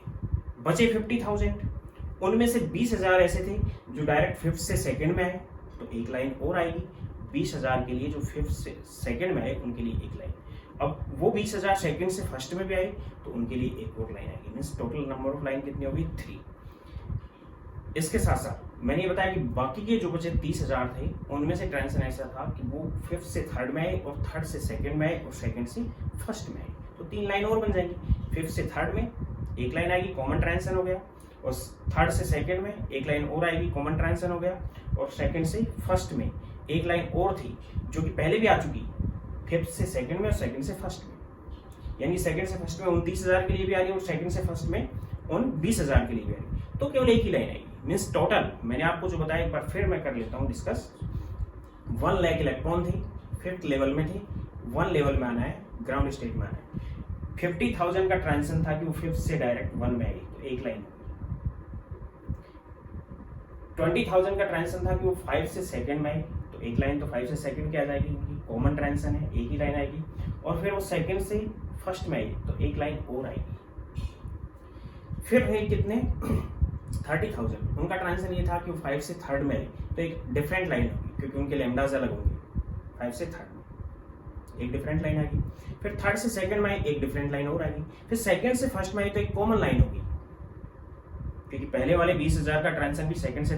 बचे 50,000, उनमें से 20,000 ऐसे थे जो डायरेक्ट 5th से 2nd में आए तो एक लाइन और आएगी। 20,000 के लिए जो 5th से 2nd में आए उनके लिए एक लाइन। अब वो 20,000 2nd से 1st में भी आए तो उनके लिए एक और लाइन आएगी। Means total number of line कितनी होगी, 3। इसके साथ साथ मैंने ये बताया कि बाकी के जो बचे 30,000 थे उनमें से ट्रांजिशन ऐसा था कि वो 5th से 3rd में आए और 3rd से 2nd में आए और 2nd से 1st में आए, तो 3 लाइन और बन जाएगी। 5th से 3rd में एक लाइन आएगी, कॉमन ट्रांजिशन हो गया, और 3rd से 2nd में एक लाइन और आएगी, कॉमन ट्रांजिशन हो गया, और 2nd से 1st में एक लाइन और थी जो कि पहले भी आ चुकी, 5th से 2nd में और 2nd से 1st में, यानी 2nd से 1st में 29,000 के लिए भी आ रही है और 2nd से 1st में उन 20,000 के लिए भी आ रही है। तो केवल एक ही लाइन आएगी। मीन्स टोटल मैंने आपको जो बताया एक बार फिर मैं कर लेता हूँ डिस्कस। 1 लाख इलेक्ट्रॉन थे, 5th लेवल में थे, 1 लेवल में आना है, ग्राउंड स्टेट में आना है। 50,000 का ट्रांजिशन था कि वो 5th से डायरेक्ट 1 में आई तो एक लाइन। 20,000 का ट्रांजिशन था कि वो 5 से 2nd में आई तो एक लाइन, तो 5 से 2nd क्या आ जाएगी, कॉमन ट्रांजिशन है, एक ही लाइन आएगी। और फिर वो 2nd से 1st में आई तो एक लाइन और आएगी। फिर है कितने 30,000, उनका ट्रांजिशन ये था कि वो 5 से 3rd में आई तो एक डिफरेंट लाइन होगी क्योंकि उनके लैम्डास अलग होंगे। 5 से 3rd में एक डिफरेंट लाइन आएगी, फिर 3rd से 2nd में आई एक डिफरेंट लाइन और आएगी, फिर 2nd से 1st में आई तो एक कॉमन लाइन होगी क्योंकि पहले वाले 20,000 का ट्रांजिशन भी 2nd से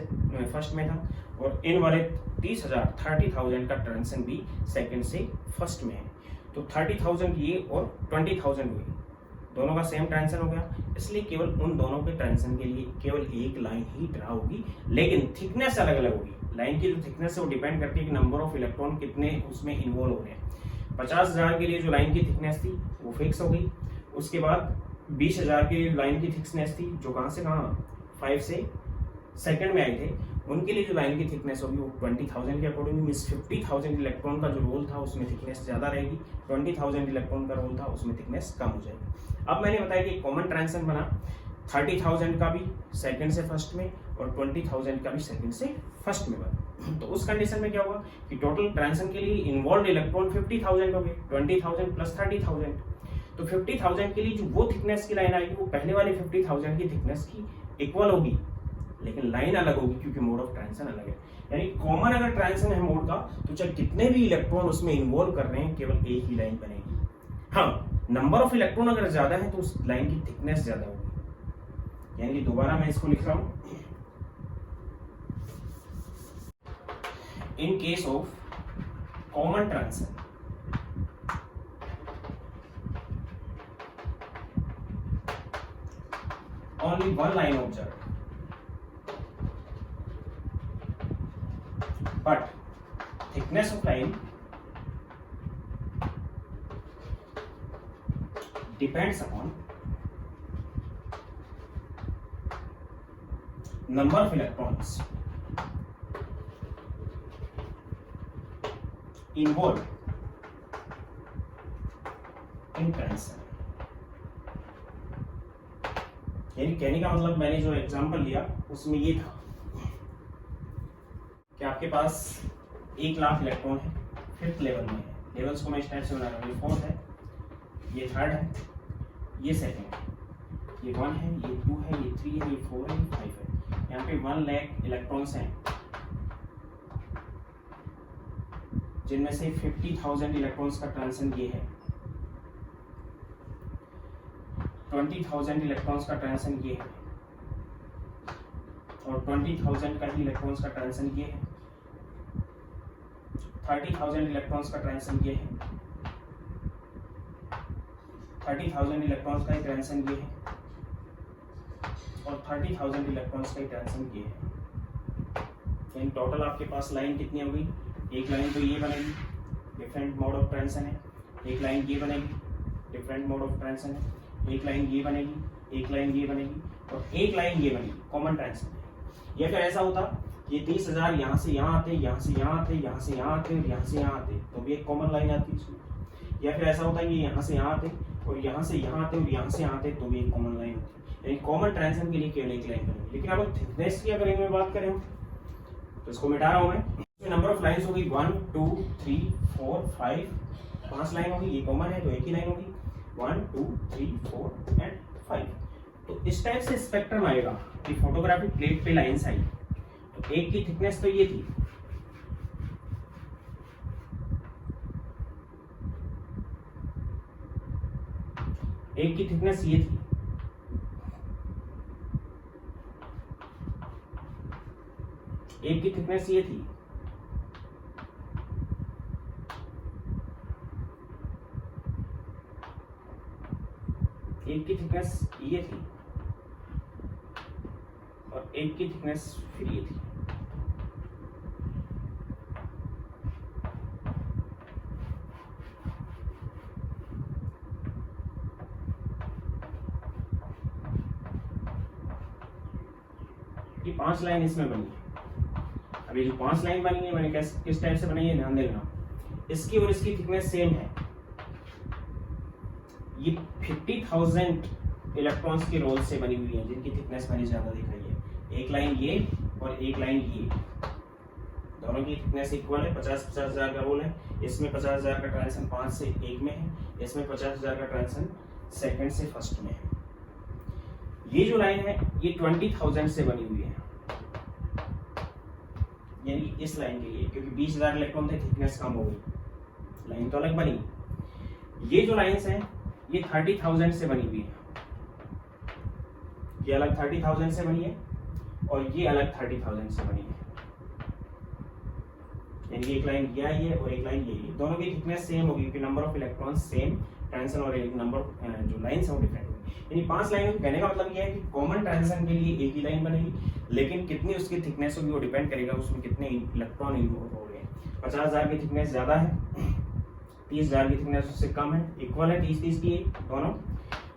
1st में था और इन वाले 30,000 का ट्रांजिशन भी 2nd से 1st में है। तो 30,000 ये और 20,000 हुई, दोनों का सेम ट्रांजिशन हो गया, इसलिए केवल उन दोनों के ट्रांजिशन के लिए केवल एक लाइन ही ड्रा होगी, लेकिन थिकनेस अलग अलग होगी। लाइन की जो थिकनेस है वो डिपेंड करती है कि नंबर ऑफ इलेक्ट्रॉन कितने उसमें इन्वॉल्व हो रहे हैं। 50,000 के लिए जो लाइन की थिकनेस थी वो फिक्स हो गई। उसके बाद 20,000 की लाइन की थिकनेस थी जो कहाँ से कहाँ 5 से 2nd में आए थे, उनके लिए जो लाइन की थिकनेस होगी वो 20,000 के अकॉर्डिंग, मीन्स 50,000 इलेक्ट्रॉन का जो रोल था उसमें थिकनेस ज़्यादा रहेगी, 20,000 इलेक्ट्रॉन का रोल था उसमें थिकनेस कम हो जाएगी। अब मैंने बताया कि कॉमन ट्रांजिशन बना 30,000 का भी 2nd से 1st में और 20,000 का भी 2nd से 1st में बना। तो उस कंडीशन में क्या होगा कि टोटल ट्रांजिशन के लिए इन्वॉल्व इलेक्ट्रॉन 50,000 हो गए, 20,000 प्लस 30,000। तो 50,000 के लिए जो वो थिकनेस की लाइन आएगी वो पहले वाले 50,000 की थिकनेस की इक्वल होगी, लेकिन लाइन अलग होगी क्योंकि मोड ऑफ ट्रांजिशन अलग है। यानी कॉमन अगर ट्रांजिशन है मोड का तो चाहे कितने भी इलेक्ट्रॉन उसमें इन्वॉल्व कर रहे हैं केवल एक ही लाइन बनेगी। हाँ, नंबर ऑफ इलेक्ट्रॉन अगर ज्यादा है तो उस लाइन की थिकनेस ज्यादा होगी। यानी कि दोबारा मैं इसको लिख रहा हूं, in case of common transition only one line observed, but thickness of line depends upon number of electrons involved in transition। यानी कहने का मतलब मैंने जो एग्जांपल लिया उसमें ये था कि आपके पास 1,00,000 इलेक्ट्रॉन है, फिफ्थ लेवल में है। लेवल्स को मैं इस टाइप से बना रहा हूँ, ये फोर्थ है, ये थर्ड है, ये सेकंड है, ये 1 है, ये 2 है, ये 3 है, ये 4 है, ये 5 है। यहाँ पे 1,00,000 इलेक्ट्रॉन्स हैं जिनमें से 50,000 इलेक्ट्रॉन्स का ट्रांजिशन ये है, 20,000 इलेक्ट्रॉन्स का ट्रांजिशन ये है और 20,000 का ही इलेक्ट्रॉन्स का ट्रांजिशन ये है, 30,000 इलेक्ट्रॉन्स का ट्रांजिशन ये है, 30,000 इलेक्ट्रॉन्स का ही ट्रांजिशन ये है और 30,000 इलेक्ट्रॉन्स का ट्रांजिशन ये है। यानी टोटल आपके पास लाइन कितनी हो गई? एक लाइन तो ये बनेगी, डिफरेंट मोड ऑफ ट्रांजिशन है, एक लाइन ये बनेगी, डिफरेंट मोड ऑफ ट्रांजिशन है, एक लाइन ये बनेगी, एक लाइन ये बनेगी और एक लाइन ये बनेगी, कॉमन ट्रांजिशन है। या फिर ऐसा होता ये 30,000 यहाँ से यहाँ आते, यहाँ से यहाँ आते, यहाँ से यहाँ आते और यहाँ से यहाँ आते, तो भी एक कॉमन लाइन आती है इसमें। या फिर ऐसा होता है ये यहाँ से यहाँ आते और यहाँ से यहाँ आते और यहाँ से यहाँ आते, तो भी एक कॉमन लाइन होती है। यानी कॉमन ट्रांजिशन के लिए केवल एक लाइन बनेगी। लेकिन अगर थिकनेस की अगर इनमें बात करें तो इसको मिटा रहा हूं मैं। नंबर ऑफ लाइंस होगी 1 2 3 4 5, 5 लाइन होगी, ये कॉमन है तो एक ही लाइन होगी, 1 2 3 4 एंड 5। तो इस टाइप से स्पेक्ट्रम आएगा कि फोटोग्राफिक प्लेट पे लाइंस आई, तो एक की थिकनेस तो ये थी, एक की थिकनेस ये थी, एक की थिकनेस ये थी, एक की थिकनेस ये थी और एक की थिकनेस फिर ये थी। ये 5 लाइन इसमें बनी है। अब ये जो 5 लाइन बनी है मैंने किस टाइप से बनाई है ध्यान देना, इसकी और इसकी थिकनेस सेम है। ये 50,000 इलेक्ट्रॉन्स के रोल से बनी हुई है जिनकी थिकनेस मैंने ज्यादा दिख रही है। एक लाइन ये और एक लाइन ये, दोनों की थिकनेस इक्वल है। 50,000 का रोल है, इसमें 50,000 का ट्रांजिशन 5 से 1 में है, इसमें 50,000 का ट्रांजिशन सेकंड से फर्स्ट में है। ये जो लाइन है ये 20,000 से बनी हुई है, यानी इस लाइन के लिए, क्योंकि 20,000 इलेक्ट्रॉन थे, थिकनेस कम हो गई, लाइन तो अलग बनी। ये जो लाइंस हैं ये 30,000 से बनी हुई है, ये अलग 30,000 से बनी है और ये अलग 30,000 से बनी है। यानी एक लाइन ये आई है और एक लाइन ये है, दोनों की थिकनेस सेम होगी क्योंकि number of electron same, transition और एक नंबर जो लाइंस है वो डिफरेंट होगी। यानी 5 लाइन कहने का मतलब ये है कि कॉमन ट्रांजिशन के लिए एक ही लाइन बनेगी, लेकिन कितनी उसकी थिकनेस होगी वो डिपेंड करेगा उसमें कितने इलेक्ट्रॉन इन्वॉल्व हो गए। 50,000 की थिकनेस ज्यादा है, 30,000 की थिकनेस उससे कम है, इक्वल है 30-30 की दोनों,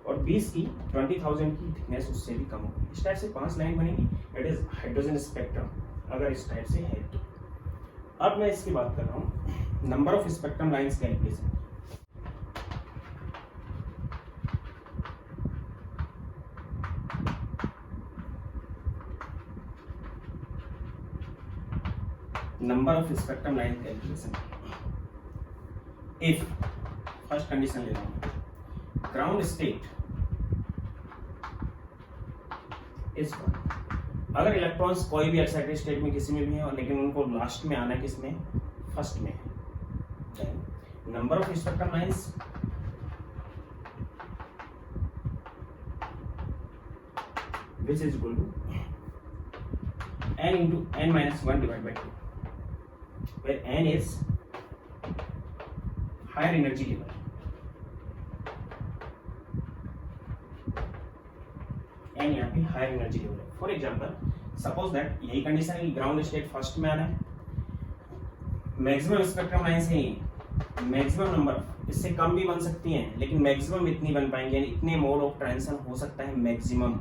और 20 की 20,000 की थिकनेस उससे भी कम होगी। इस टाइप से 5 लाइन बनेगी, इट इज हाइड्रोजन स्पेक्ट्रम अगर इस टाइप से है तो। अब मैं इसकी बात कर रहा हूँ number of spectrum lines calculation. Number of spectrum line calculation. If first condition ले रहा हूं, ग्राउंड स्टेट इज 1। अगर इलेक्ट्रॉन्स कोई भी एक्साइटेड स्टेट में किसी में भी है और लेकिन उनको लास्ट में आना है किसमें, फर्स्ट में है, number of spectrum lines which is equal to n into n minus 1 divided by 2, where n is higher energy level, n यहाँ पे हायर एनर्जी लेवल है। फॉर एग्जाम्पल सपोज दैट यही कंडीशन है कि ग्राउंड स्टेट फर्स्ट में आना है, मैक्सिमम स्पेक्ट्रम लाइंस है मैक्सिमम नंबर, इससे कम भी बन सकती हैं लेकिन मैक्सिमम इतनी बन पाएंगे, यानी इतने मोड ऑफ ट्रांजिशन हो सकता है maximum.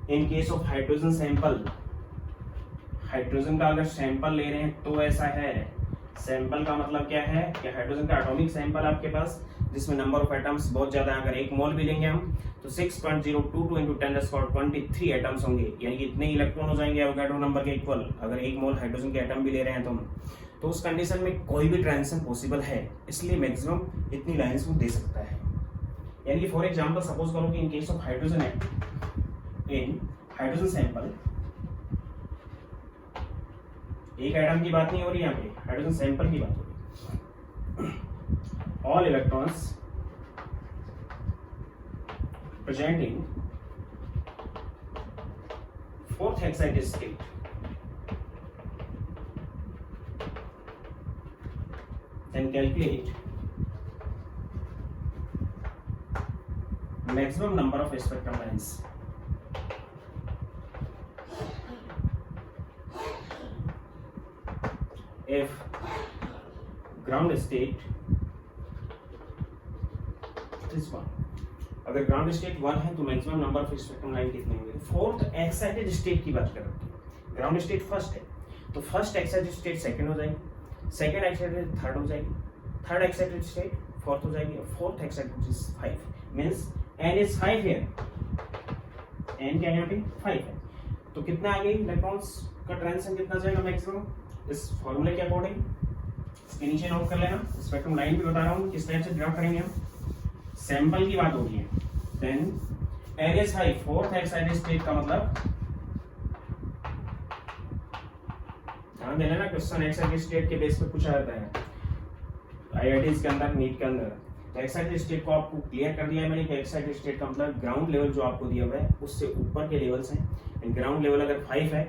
In case of hydrogen sample, hydrogen का अगर सैंपल ले रहे हैं तो ऐसा है, सैंपल का मतलब क्या है कि हाइड्रोजन का एटॉमिक सैंपल आपके पास जिसमें नंबर ऑफ एटम्स बहुत ज्यादा है, अगर एक मोल भी लेंगे हम तो 6.022 × 10⁻23 एटम्स होंगे, यानी कि इतने इलेक्ट्रॉन हो जाएंगे एवोगाड्रो नंबर के इक्वल, अगर एक मोल हाइड्रोजन के एटम भी ले रहे हैं तो उस कंडीशन में कोई भी ट्रांजिशन पॉसिबल है, इसलिए मैक्सिमम इतनी लाइंस वो दे सकता है। यानी कि फॉर एग्जांपल सपोज करो कि in case of hydrogen in hydrogen sample, एक एटम की बात नहीं हो रही यहाँ पे, हाइड्रोजन सैंपल की बात हो रही है। All electrons present in fourth excited state then calculate maximum number of spectrum lines. If ground state is 1, अगर ग्राउंड स्टेट 1 है तो maximum number of spectrum line कितने होंगे? फोर्थ एक्साइटेड स्टेट की बात कर रहे हैं, ग्राउंड स्टेट फर्स्ट है तो फर्स्ट एक्साइटेड स्टेट सेकंड हो जाएगी, सेकंड एक्साइटेड थर्ड हो जाएगी, थर्ड एक्साइटेड स्टेट फोर्थ हो जाएगी, और fourth excited is 5 means n is 5 here, n क्या है यहाँ पे 5 है, तो कितना आ गई इलेक्ट्रॉन्स का ट्रांजिशन कितना जाएगा मैक्सिमम इस फॉर्मूले के अकॉर्डिंग, इसके नीचे नोट कर लेना। स्पेक्ट्रम लाइन भी बता रहा हूँ किस टाइप से ड्रा करेंगे हम, सैंपल की बात हो रही है, then n is 5 fourth excited state का मतलब, ध्यान देना ना क्वेश्चन एक्साइटेड स्टेट के बेस पे पूछा जाता है आईआईटीज के अंदर, नीट के अंदर, तो एक्साइटेड स्टेट को आपको क्लियर कर दिया है मैंने कि एक्साइटेड स्टेट का मतलब ग्राउंड लेवल जो आपको दिया हुआ है उससे ऊपर के लेवल्स हैं, ग्राउंड लेवल अगर 5 है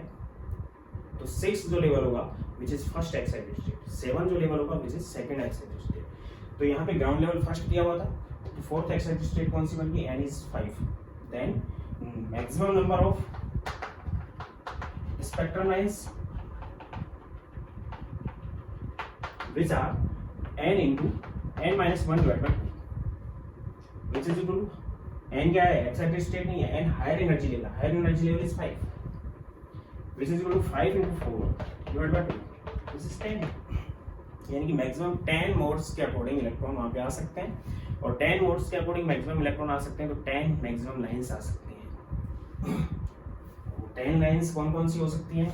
तो 6 जो लेवल होगा which is first excited state, 7 जो लेवल होगा which is second excited state, तो यहाँ पे ग्राउंड लेवल फर्स्ट दिया हुआ था, तो फोर्थ एक्साइटेड स्टेट कौन सी बन गई n is 5, then maximum number of spectrum lines which are n into n minus 1 divided by 2 which is equal to n क्या है एक्साइटेड स्टेट नहीं है, n higher energy level, higher energy level is 5 which is equal to 5 into 4 divided by 2 this is 10, यानी कि मैक्सिमम 10 मोड्स के अकॉर्डिंग इलेक्ट्रॉन वहां पे आ सकते हैं, और 10 मोड्स के अकॉर्डिंग मैक्सिमम इलेक्ट्रॉन आ सकते हैं, तो 10 मैक्सिमम लाइंस आ सकती हैं। 10 लाइंस कौन कौन सी हो सकती हैं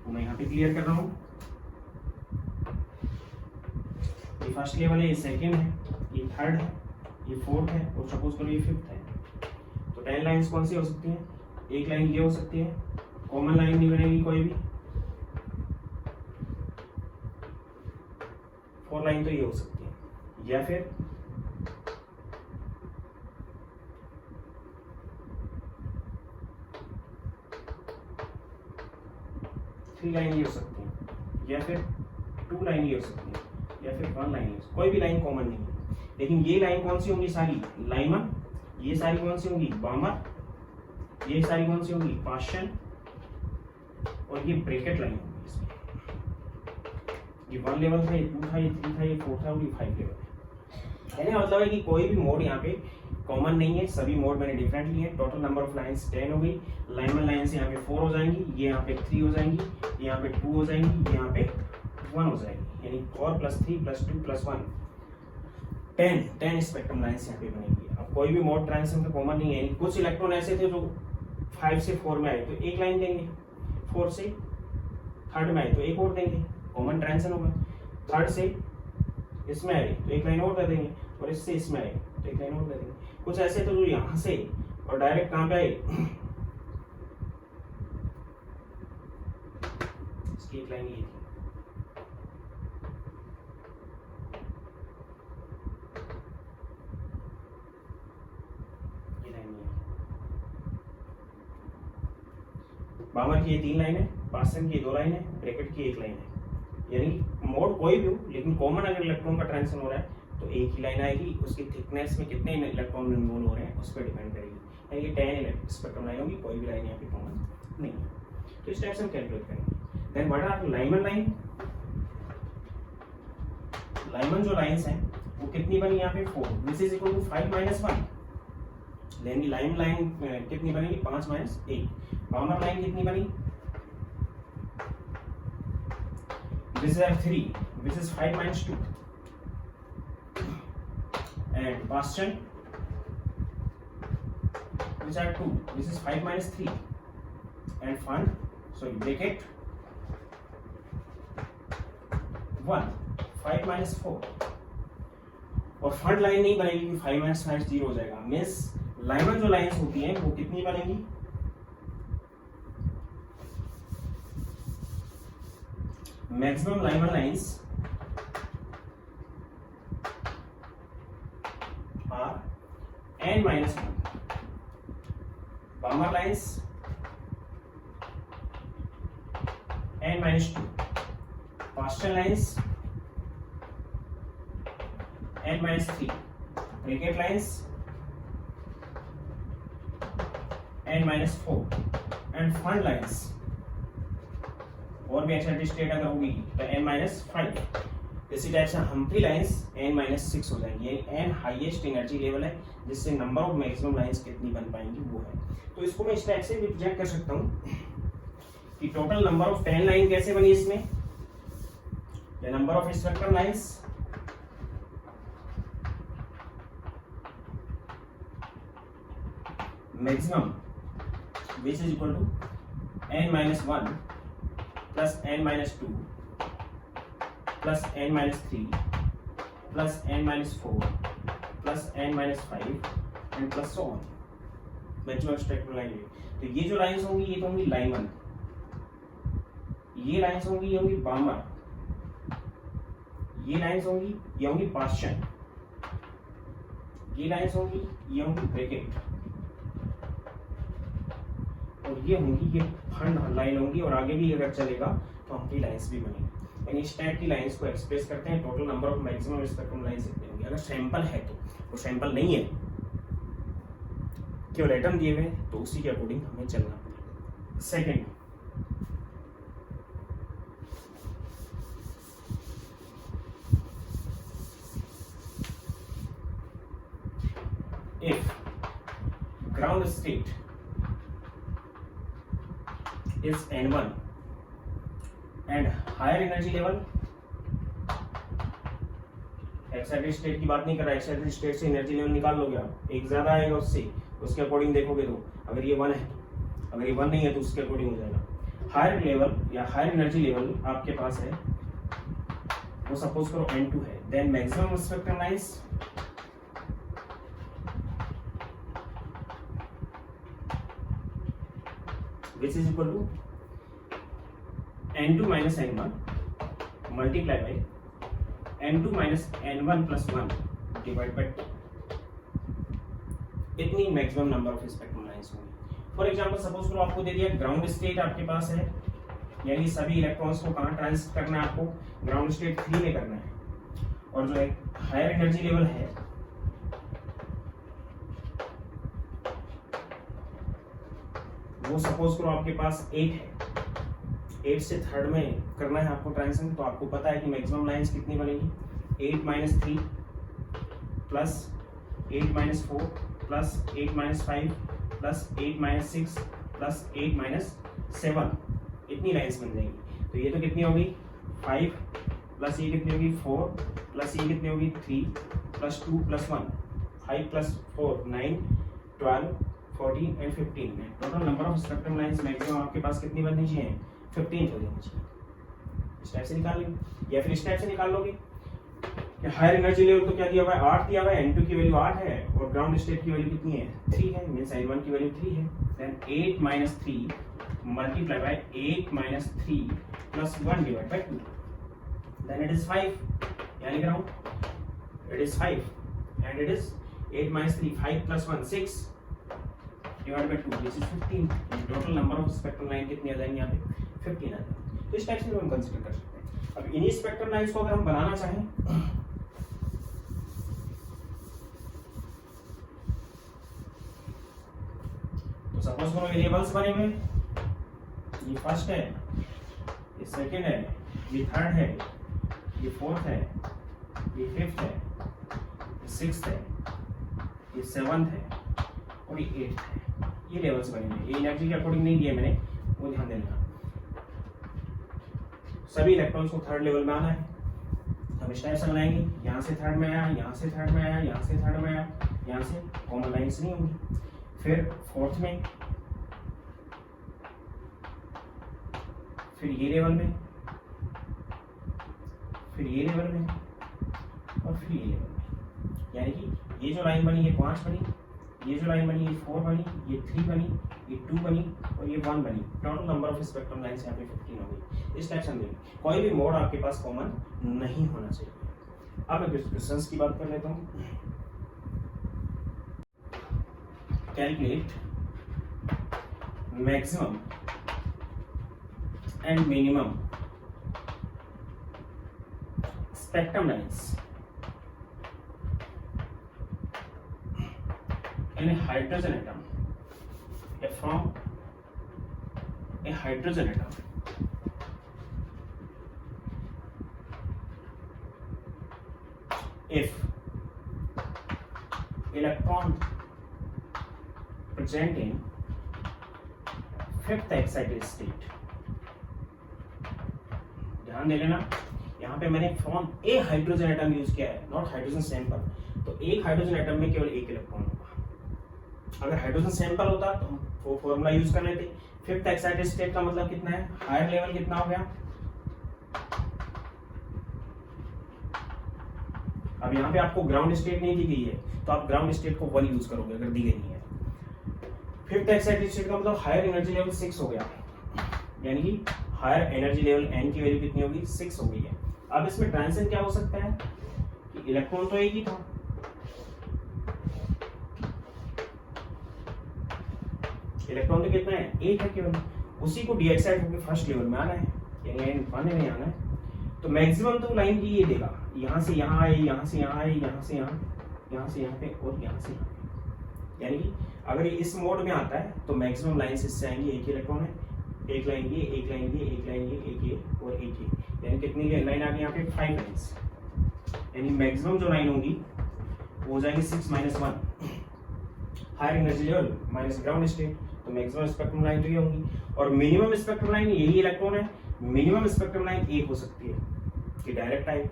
वो मैं यहाँ पे क्लियर कर रहा हूँ। ये फर्स्ट लेवल है, ये सेकंड है, ये थर्ड है, ये फोर्थ है, और सपोज करो ये फिफ्थ है, तो 10 लाइंस कौन सी हो सकती हैं? एक लाइन ये हो सकती है, कॉमन लाइन नहीं बनेगी कोई भी, 4 लाइन तो ये हो सकती है, या फिर थ्री लाइन ये हो सकती है, या फिर 2 लाइन ये हो सकती है, या फिर 1 लाइन, कोई भी लाइन कॉमन नहीं है। लेकिन ये लाइन कौन सी होंगी सारी? लाइमन, ये सारी कौन सी होंगी? बामर, ये सारी कौन सी होंगी? पाशन, और ये ब्रैकेट लाइन होगी इसमें। ये 1 लेवल था, ये 2 था, ये 3 था, ये 4 था, और ये 5 लेवल है। कहने का मतलब है कि कोई भी मोड यहाँ पे कॉमन नहीं है, सभी मोड मैंने डिफरेंट लिए हैं। टोटल नंबर ऑफ लाइंस 10 हो गई, लाइमन लाइंस यहाँ पे 4 हो जाएंगी, ये यहाँ पे 3 हो जाएंगी, ये यहाँ पे 2 हो जाएंगी, यहाँ पे 1 हो जाएगी, यानी 4 + 3 + 2 + 1 10 स्पेक्ट्रम लाइंस यहाँ पे बनेगी। अब कोई भी मोड ट्रांजिशन का कॉमन नहीं है, कुछ इलेक्ट्रॉन ऐसे थे जो 5 से 4 में आए तो एक लाइन देंगे, 4 से 3rd में आए तो एक और देंगे, कॉमन ट्रांजिशन होगा। 3rd से इसमें आए तो एक लाइन और दे देंगे, और इससे इसमें आए तो एक लाइन और दे देंगे। कुछ ऐसे तो जो यहाँ से और डायरेक्ट कहाँ पे आए, इसकी एक लाइन ये थी, बामर की ये 3 लाइन है, पासन की 2 लाइन है, ब्रैकेट की 1 लाइन है। यानी मोड कोई भी हो, लेकिन कॉमन अगर इलेक्ट्रॉन का ट्रांजिशन हो रहा है तो एक ही लाइन आएगी, उसकी थिकनेस में कितने इलेक्ट्रॉन इन्वॉल्व हो रहे हैं उस पर डिपेंड करेगी। यानी कि 10 स्पेक्ट्रम लाइन होगी, कोई भी लाइन यहाँ पे कॉमन नहीं है। तो इस टाइप से हम कैलकुलेट करेंगे। Then what are Lyman line? Lyman जो लाइंस हैं वो कितनी बनी यहाँ पे 4, विच इज इक्वल टू 5 - 1। लेंगी लाइन लाइन कितनी बनेगी 5 - 1। बाउंडर लाइन कितनी बनी, this is 3 which is 5 - 2 and Boston which are 2, this is 5 - 3 and fund, so you break it 1 5 - 4 और फंड लाइन नहीं बनेगी क्योंकि 5 - 5 0 हो जाएगा। मीन्स लाइमन जो लाइंस होती हैं वो कितनी बनेगी, maximum Lyman lines are n - 1, Balmer lines n - 2, Boston lines n - 3, Bricket lines n - 4 and fund lines और भी एक्साइटेड स्टेट अगर होगी तो n - 5। इसी टाइप से हम्फ्री लाइंस n - 6 हो जाएंगी, यानी n हाईएस्ट एनर्जी लेवल है जिससे नंबर ऑफ मैक्सिमम लाइंस कितनी बन पाएंगी वो है। तो इसको मैं इस टाइप से रिप्रेजेंट कर सकता हूँ कि टोटल नंबर ऑफ 10 लाइन कैसे बनी इसमें, या number of spectrum lines maximum which is equal to n - 1 plus n - 2 plus n - 3 plus n - 4 plus n - 5 and plus so on, maximum spectrum line. तो ये जो लाइंस होंगी ये तो होंगी लाइमन, ये लाइंस होंगी ये होंगी बामर, ये लाइंस होंगी ये होंगी पास्चन, ये लाइंस होंगी ये होंगी ब्रैकेट, और ये होंगी ये फंड लाइन होंगी, और आगे भी अगर चलेगा तो हम्फ्री लाइंस भी बनेंगी। यानी इस टाइप की लाइंस को एक्सप्रेस करते हैं total number of maximum spectrum lines कितनी होंगी। अगर सैंपल है तो, वो सैंपल नहीं है केवल एटम दिए हुए तो उसी के अकॉर्डिंग हमें चलना पड़ेगा। Second, if ground state is n1 and higher energy level, excited state की बात नहीं कर रहा, एक्साइटेड स्टेट से एनर्जी लेवल निकाल लोगे आप, एक ज्यादा आएगा उससे, उसके अकॉर्डिंग देखोगे तो अगर ये 1 है, अगर ये 1 नहीं है तो उसके अकॉर्डिंग हो जाएगा। हायर लेवल या हायर एनर्जी लेवल आपके पास है, वो सपोज करो n2 है, then maximum spectrum lines which is equal to n2 minus n1 multiplied by n2 minus n1 plus 1 divided by 2, इतनी maximum number of spectrum lines होंगी। फॉर एग्जांपल सपोज करो आपको दे दिया ग्राउंड स्टेट आपके पास है, यानी सभी इलेक्ट्रॉन्स को कहाँ ट्रांसफर करना है, आपको ग्राउंड स्टेट 3 में करना है, और जो है हायर एनर्जी लेवल है वो सपोज करो आपके पास 8 है, 8 से थर्ड में करना है आपको ट्रांजिशन, तो आपको पता है कि मैक्सिमम लाइंस कितनी बनेगी, 8 - 3 प्लस 8 - 4 प्लस 8 - 5 प्लस 8 - 6 प्लस 8 - 7, इतनी लाइंस बन जाएंगी। तो ये तो कितनी होगी 5 प्लस ये कितनी होगी 4 प्लस ये कितनी होगी 3 प्लस 2 प्लस 1, 5 प्लस 4 9 12 14 एंड 15 में total number of spectrum lines maximum आपके पास कितनी बननी चाहिए, 15 हो जानी चाहिए। इस टाइप से निकाल लेंगे, या फिर इस टाइप से निकाल लोगे कि हायर एनर्जी लेवल तो क्या दिया हुआ है 8 दिया हुआ है, n2 की वैल्यू 8 है और ग्राउंड स्टेट की वैल्यू कितनी है 3 है, मींस n1 की वैल्यू 3 है, then 8 - 3 multiply by 8 - 3 plus 1 divide by 2, then it is 5, यानी ground it is 5 and it is 8 - 3 5 plus 1 6 divide by 2 this is 15। Total number of spectrum line कितनी आ जाएंगे यहाँ पे 15 आ जाएंगे। तो इस टाइप से हम कंसीडर कर सकते हैं। अब इन्हीं स्पेक्ट्रम लाइंस को अगर हम बनाना चाहें तो सपोज करो ये लेवल्स बने हुए, ये फर्स्ट है, ये सेकंड है, ये थर्ड है, ये फोर्थ है, ये फिफ्थ है, ये सिक्स्थ है, ये सेवंथ है और ये एट्थ है। ये लेवल्स बनेंगे। ये एनर्जी के अकॉर्डिंग नहीं दिया मैंने, वो ध्यान देना। सभी इलेक्ट्रॉन्स को थर्ड लेवल में आना है। हम इस टाइप से बनाएंगे, यहाँ से थर्ड में आया, यहाँ से थर्ड में आया, यहाँ से थर्ड में आया, यहाँ से कॉमन लाइन्स नहीं होंगी। फिर फोर्थ में, फिर ये लेवल में, फिर ये लेवल में और फिर ये लेवल में। यानी कि ये जो लाइन बनी ये 5 बनी, ये जो लाइन बनी ये 4 बनी, ये 3 बनी, ये 2 बनी और ये 1 बनी। Total number of spectrum lines यहाँ पे 15 हो गई। इस टाइप से हम देखें, कोई भी मोड आपके पास कॉमन नहीं होना चाहिए। अब मैं क्वेश्चंस की बात कर लेता हूँ। Calculate maximum and minimum spectrum lines in a hydrogen atom, from a hydrogen atom. If electron present in fifth excited state, ध्यान दे लेना, यहाँ पे मैंने from A hydrogen atom use किया है, नॉट हाइड्रोजन सैंपल। तो एक हाइड्रोजन एटम में केवल एक इलेक्ट्रॉन होगा। अगर हाइड्रोजन सैंपल होता तो हम वो फॉर्मूला यूज कर लेते। फिफ्थ एक्साइटेड स्टेट का मतलब कितना है, हायर लेवल कितना हो गया। अब यहाँ पे आपको ग्राउंड स्टेट नहीं दी गई है, तो आप ग्राउंड स्टेट को 1 यूज करोगे अगर दी गई नहीं है। फिफ्थ एक्साइटेड स्टेट का मतलब हायर एनर्जी लेवल 6 हो गया, यानी कि हायर एनर्जी लेवल n की वैल्यू कितनी होगी, 6 हो गई है। अब इसमें ट्रांजिशन क्या हो सकता है कि इलेक्ट्रॉन तो एक ही था, इलेक्ट्रॉन तो कितना है, एक है केवल, उसी को डीएक्साइड होकर फर्स्ट लेवल में आना है, यानी पाने में आना है। तो मैक्सिमम तो लाइन की ये देगा, यहाँ से यहाँ आए, यहाँ से यहाँ आए, यहाँ से यहाँ, यहाँ से यहाँ पे और यहाँ से यहाँ पे। यानी कि अगर ये इस मोड में आता है तो मैक्सिमम लाइन्स इससे आएंगी, एक ही इलेक्ट्रॉन है, एक लाइन ये, एक लाइन ये, एक लाइन ये, एक ये और एक ये, यानी कितनी लाइन आ गई यहाँ पे, 5 लाइन्स। यानी मैक्सिमम जो लाइन होंगी वो हो जाएंगे 6 - 1 higher energy level minus ground state. तो मैक्सिमम स्पेक्ट्रम लाइन तो ये होंगी। और मिनिमम स्पेक्ट्रम लाइन यही इलेक्ट्रॉन है, मिनिमम स्पेक्ट्रम लाइन एक हो सकती है कि डायरेक्ट टाइप,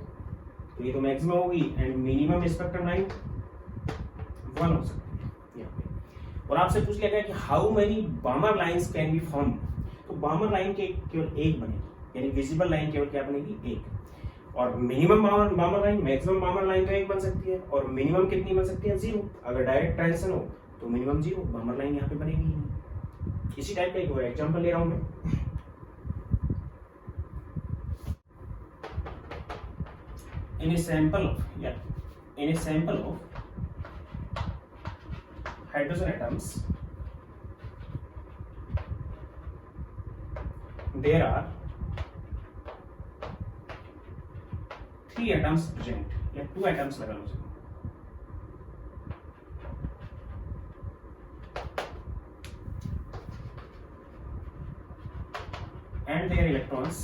तो ये तो मैक्सिमम होगी, एंड मिनिमम स्पेक्ट्रम लाइन 1 हो सकती है यहाँ पे। और आपसे पूछ लिया गया कि how many बामर lines can be form, तो बामर लाइन के केवल एक बनेगी, यानी विजिबल लाइन केवल क्या बनेगी, एक। और मिनिमम बामर लाइन, मैक्सिमम बामर लाइन तो एक बन सकती है, और मिनिमम कितनी बन सकती है, 0। अगर डायरेक्ट ट्रांजिशन हो तो मिनिमम 0, बामर लाइन यहाँ पे बनेगी ही नहीं। इसी टाइप का एक और एग्जांपल ले रहा हूं मैं। in a sample of hydrogen atoms there are 3 atoms present, या 2 atoms लगा लो, and their electrons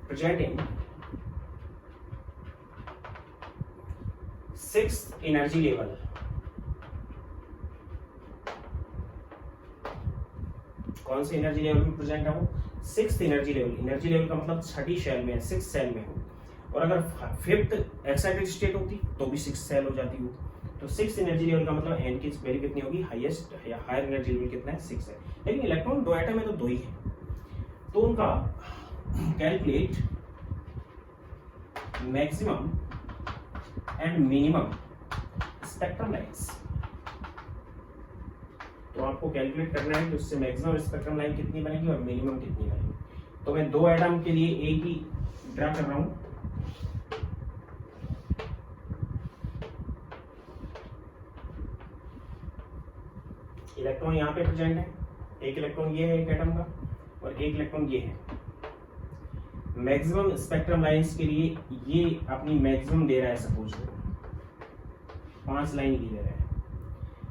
presenting 6th energy level, कौन से एनर्जी लेवल में प्रेजेंट है वो, 6th energy level. Energy level का मतलब 6ठी सेल में, 6th सेल में हो। और अगर 5th एक्साइटेड स्टेट होती तो भी 6th सेल हो जाती हो। तो 6th एनर्जी लेवल का मतलब n की वैल्यू कितनी होगी, हाईएस्ट या हायर एनर्जी लेवल कितना है, 6 है। लेकिन इलेक्ट्रॉन 2 एटम है तो 2 ही है, तो उनका calculate maximum and minimum spectrum lines. तो आपको कैलकुलेट करना है कि उससे मैक्सिमम स्पेक्ट्रम लाइन कितनी बनेगी और मिनिमम कितनी बनेगी। तो मैं 2 एटम के लिए एक ही ड्रा कर रहा हूं। इलेक्ट्रॉन यहाँ पे प्रेजेंट है, एक इलेक्ट्रॉन ये है एक एटम का, और एक इलेक्ट्रॉन ये है। मैक्सिमम स्पेक्ट्रम लाइंस के लिए ये अपनी मैक्सिमम दे रहा है, सपोज 5 लाइन की दे रहा है।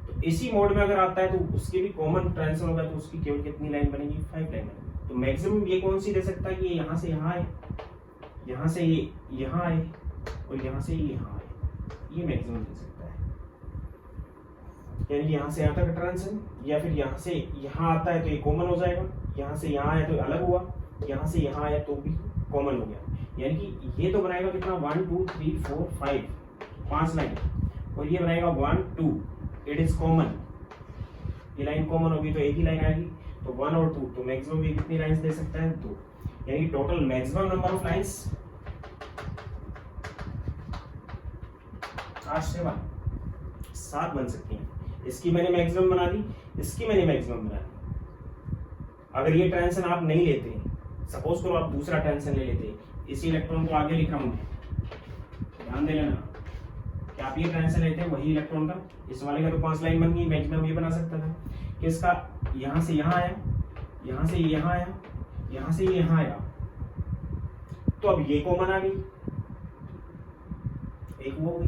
तो इसी मोड में अगर आता है तो उसके भी कॉमन ट्रांजिशन होगा, तो उसकी केवल कितनी लाइन बनेगी, 5 लाइन बनेगी। तो मैक्सिमम ये कौन सी दे सकता है कि ये यहाँ से यहाँ आए, यहाँ से ये यहाँ आए और यहाँ से ये यहाँ आए, ये मैक्सिमम दे सकता है। यानी यहाँ से यहाँ तक ट्रांजिशन, या फिर यहाँ से यहाँ आता है तो ये कॉमन हो जाएगा, यहाँ से यहाँ आया तो अलग हुआ, यहाँ से यहाँ आया तो भी कॉमन हो गया। यानी कि ये तो बनाएगा कितना 1 2 3 4 5 5 लाइन, और ये बनाएगा 1 2, इट इज कॉमन, ये लाइन कॉमन होगी तो एक ही लाइन आएगी, तो 1 और 2, तो मैक्सिमम ये कितनी लाइंस दे सकता है 2। यानी total maximum number of lines 7 बन सकती हैं। इसकी मैंने मैक्सिमम बना दी, इसकी मैंने मैक्सिमम बना दी। अगर ये ट्रांजिशन आप नहीं लेते, सपोज करो आप दूसरा ट्रांजिशन ले लेते, इसी इलेक्ट्रॉन को आगे लिख रहा हूं मैं, ध्यान दे लेना कि आप ये ट्रांजिशन लेते हैं वही इलेक्ट्रॉन का, इस वाले का तो 5 लाइन बन गई, मैक्सिमम ये बना सकता था कि इसका यहाँ से यहाँ आया, यहाँ से यहाँ आया, यहाँ से यहाँ आया, तो अब ये कॉमन आ गई, एक वो गई,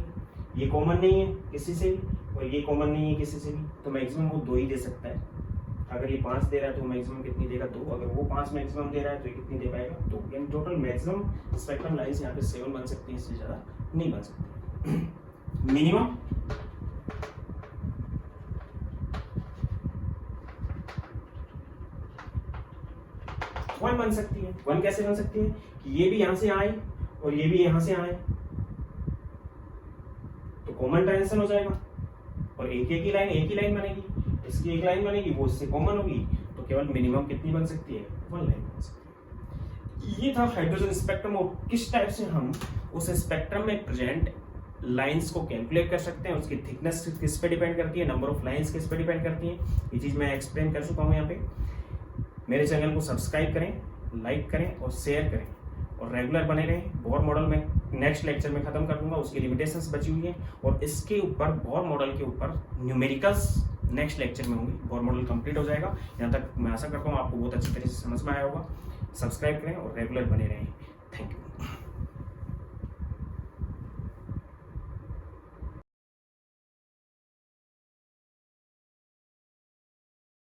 ये कॉमन नहीं है किसी से भी और ये कॉमन नहीं है किसी से भी, तो मैक्सिमम वो 2 ही दे सकता है। अगर ये 5 दे रहा है तो मैक्सिमम कितनी देगा 2, अगर वो 5 मैक्सिमम दे रहा है तो ये कितनी दे पाएगा 2। यानी टोटल मैक्सिमम स्पेक्ट्रम लाइंस यहाँ पे 7 बन सकती है, इससे ज़्यादा नहीं बन सकती। मिनिमम वन बन सकती है। 1 कैसे बन सकती है कि ये भी यहाँ से आए और ये भी यहाँ से आए, तो कॉमन ट्रांजिशन हो जाएगा और एक ही लाइन बनेगी, इसकी एक लाइन बनेगी, वो इससे कॉमन होगी, तो केवल मिनिमम कितनी बन सकती है 1 लाइन बन सकती है। ये था हाइड्रोजन स्पेक्ट्रम और किस टाइप से हम उस स्पेक्ट्रम में प्रेजेंट लाइंस को कैलकुलेट कर सकते हैं, उसकी थिकनेस किस पे डिपेंड करती है, नंबर ऑफ लाइंस किस पे डिपेंड करती है, ये चीज मैं एक्सप्लेन कर चुका हूँ यहाँ पे। मेरे चैनल को सब्सक्राइब करें, लाइक करें और शेयर करें और रेगुलर बने रहें। बोर मॉडल में नेक्स्ट लेक्चर में खत्म कर दूंगा, उसकी लिमिटेशंस बची हुई है और इसके ऊपर बोर मॉडल के ऊपर न्यूमेरिकल्स नेक्स्ट लेक्चर में होंगी। बोर मॉडल कंप्लीट हो जाएगा। यहाँ तक मैं आशा करता हूँ आपको बहुत अच्छी तरह से समझ में आया होगा। सब्सक्राइब करें और रेगुलर बने रहें। Thank you.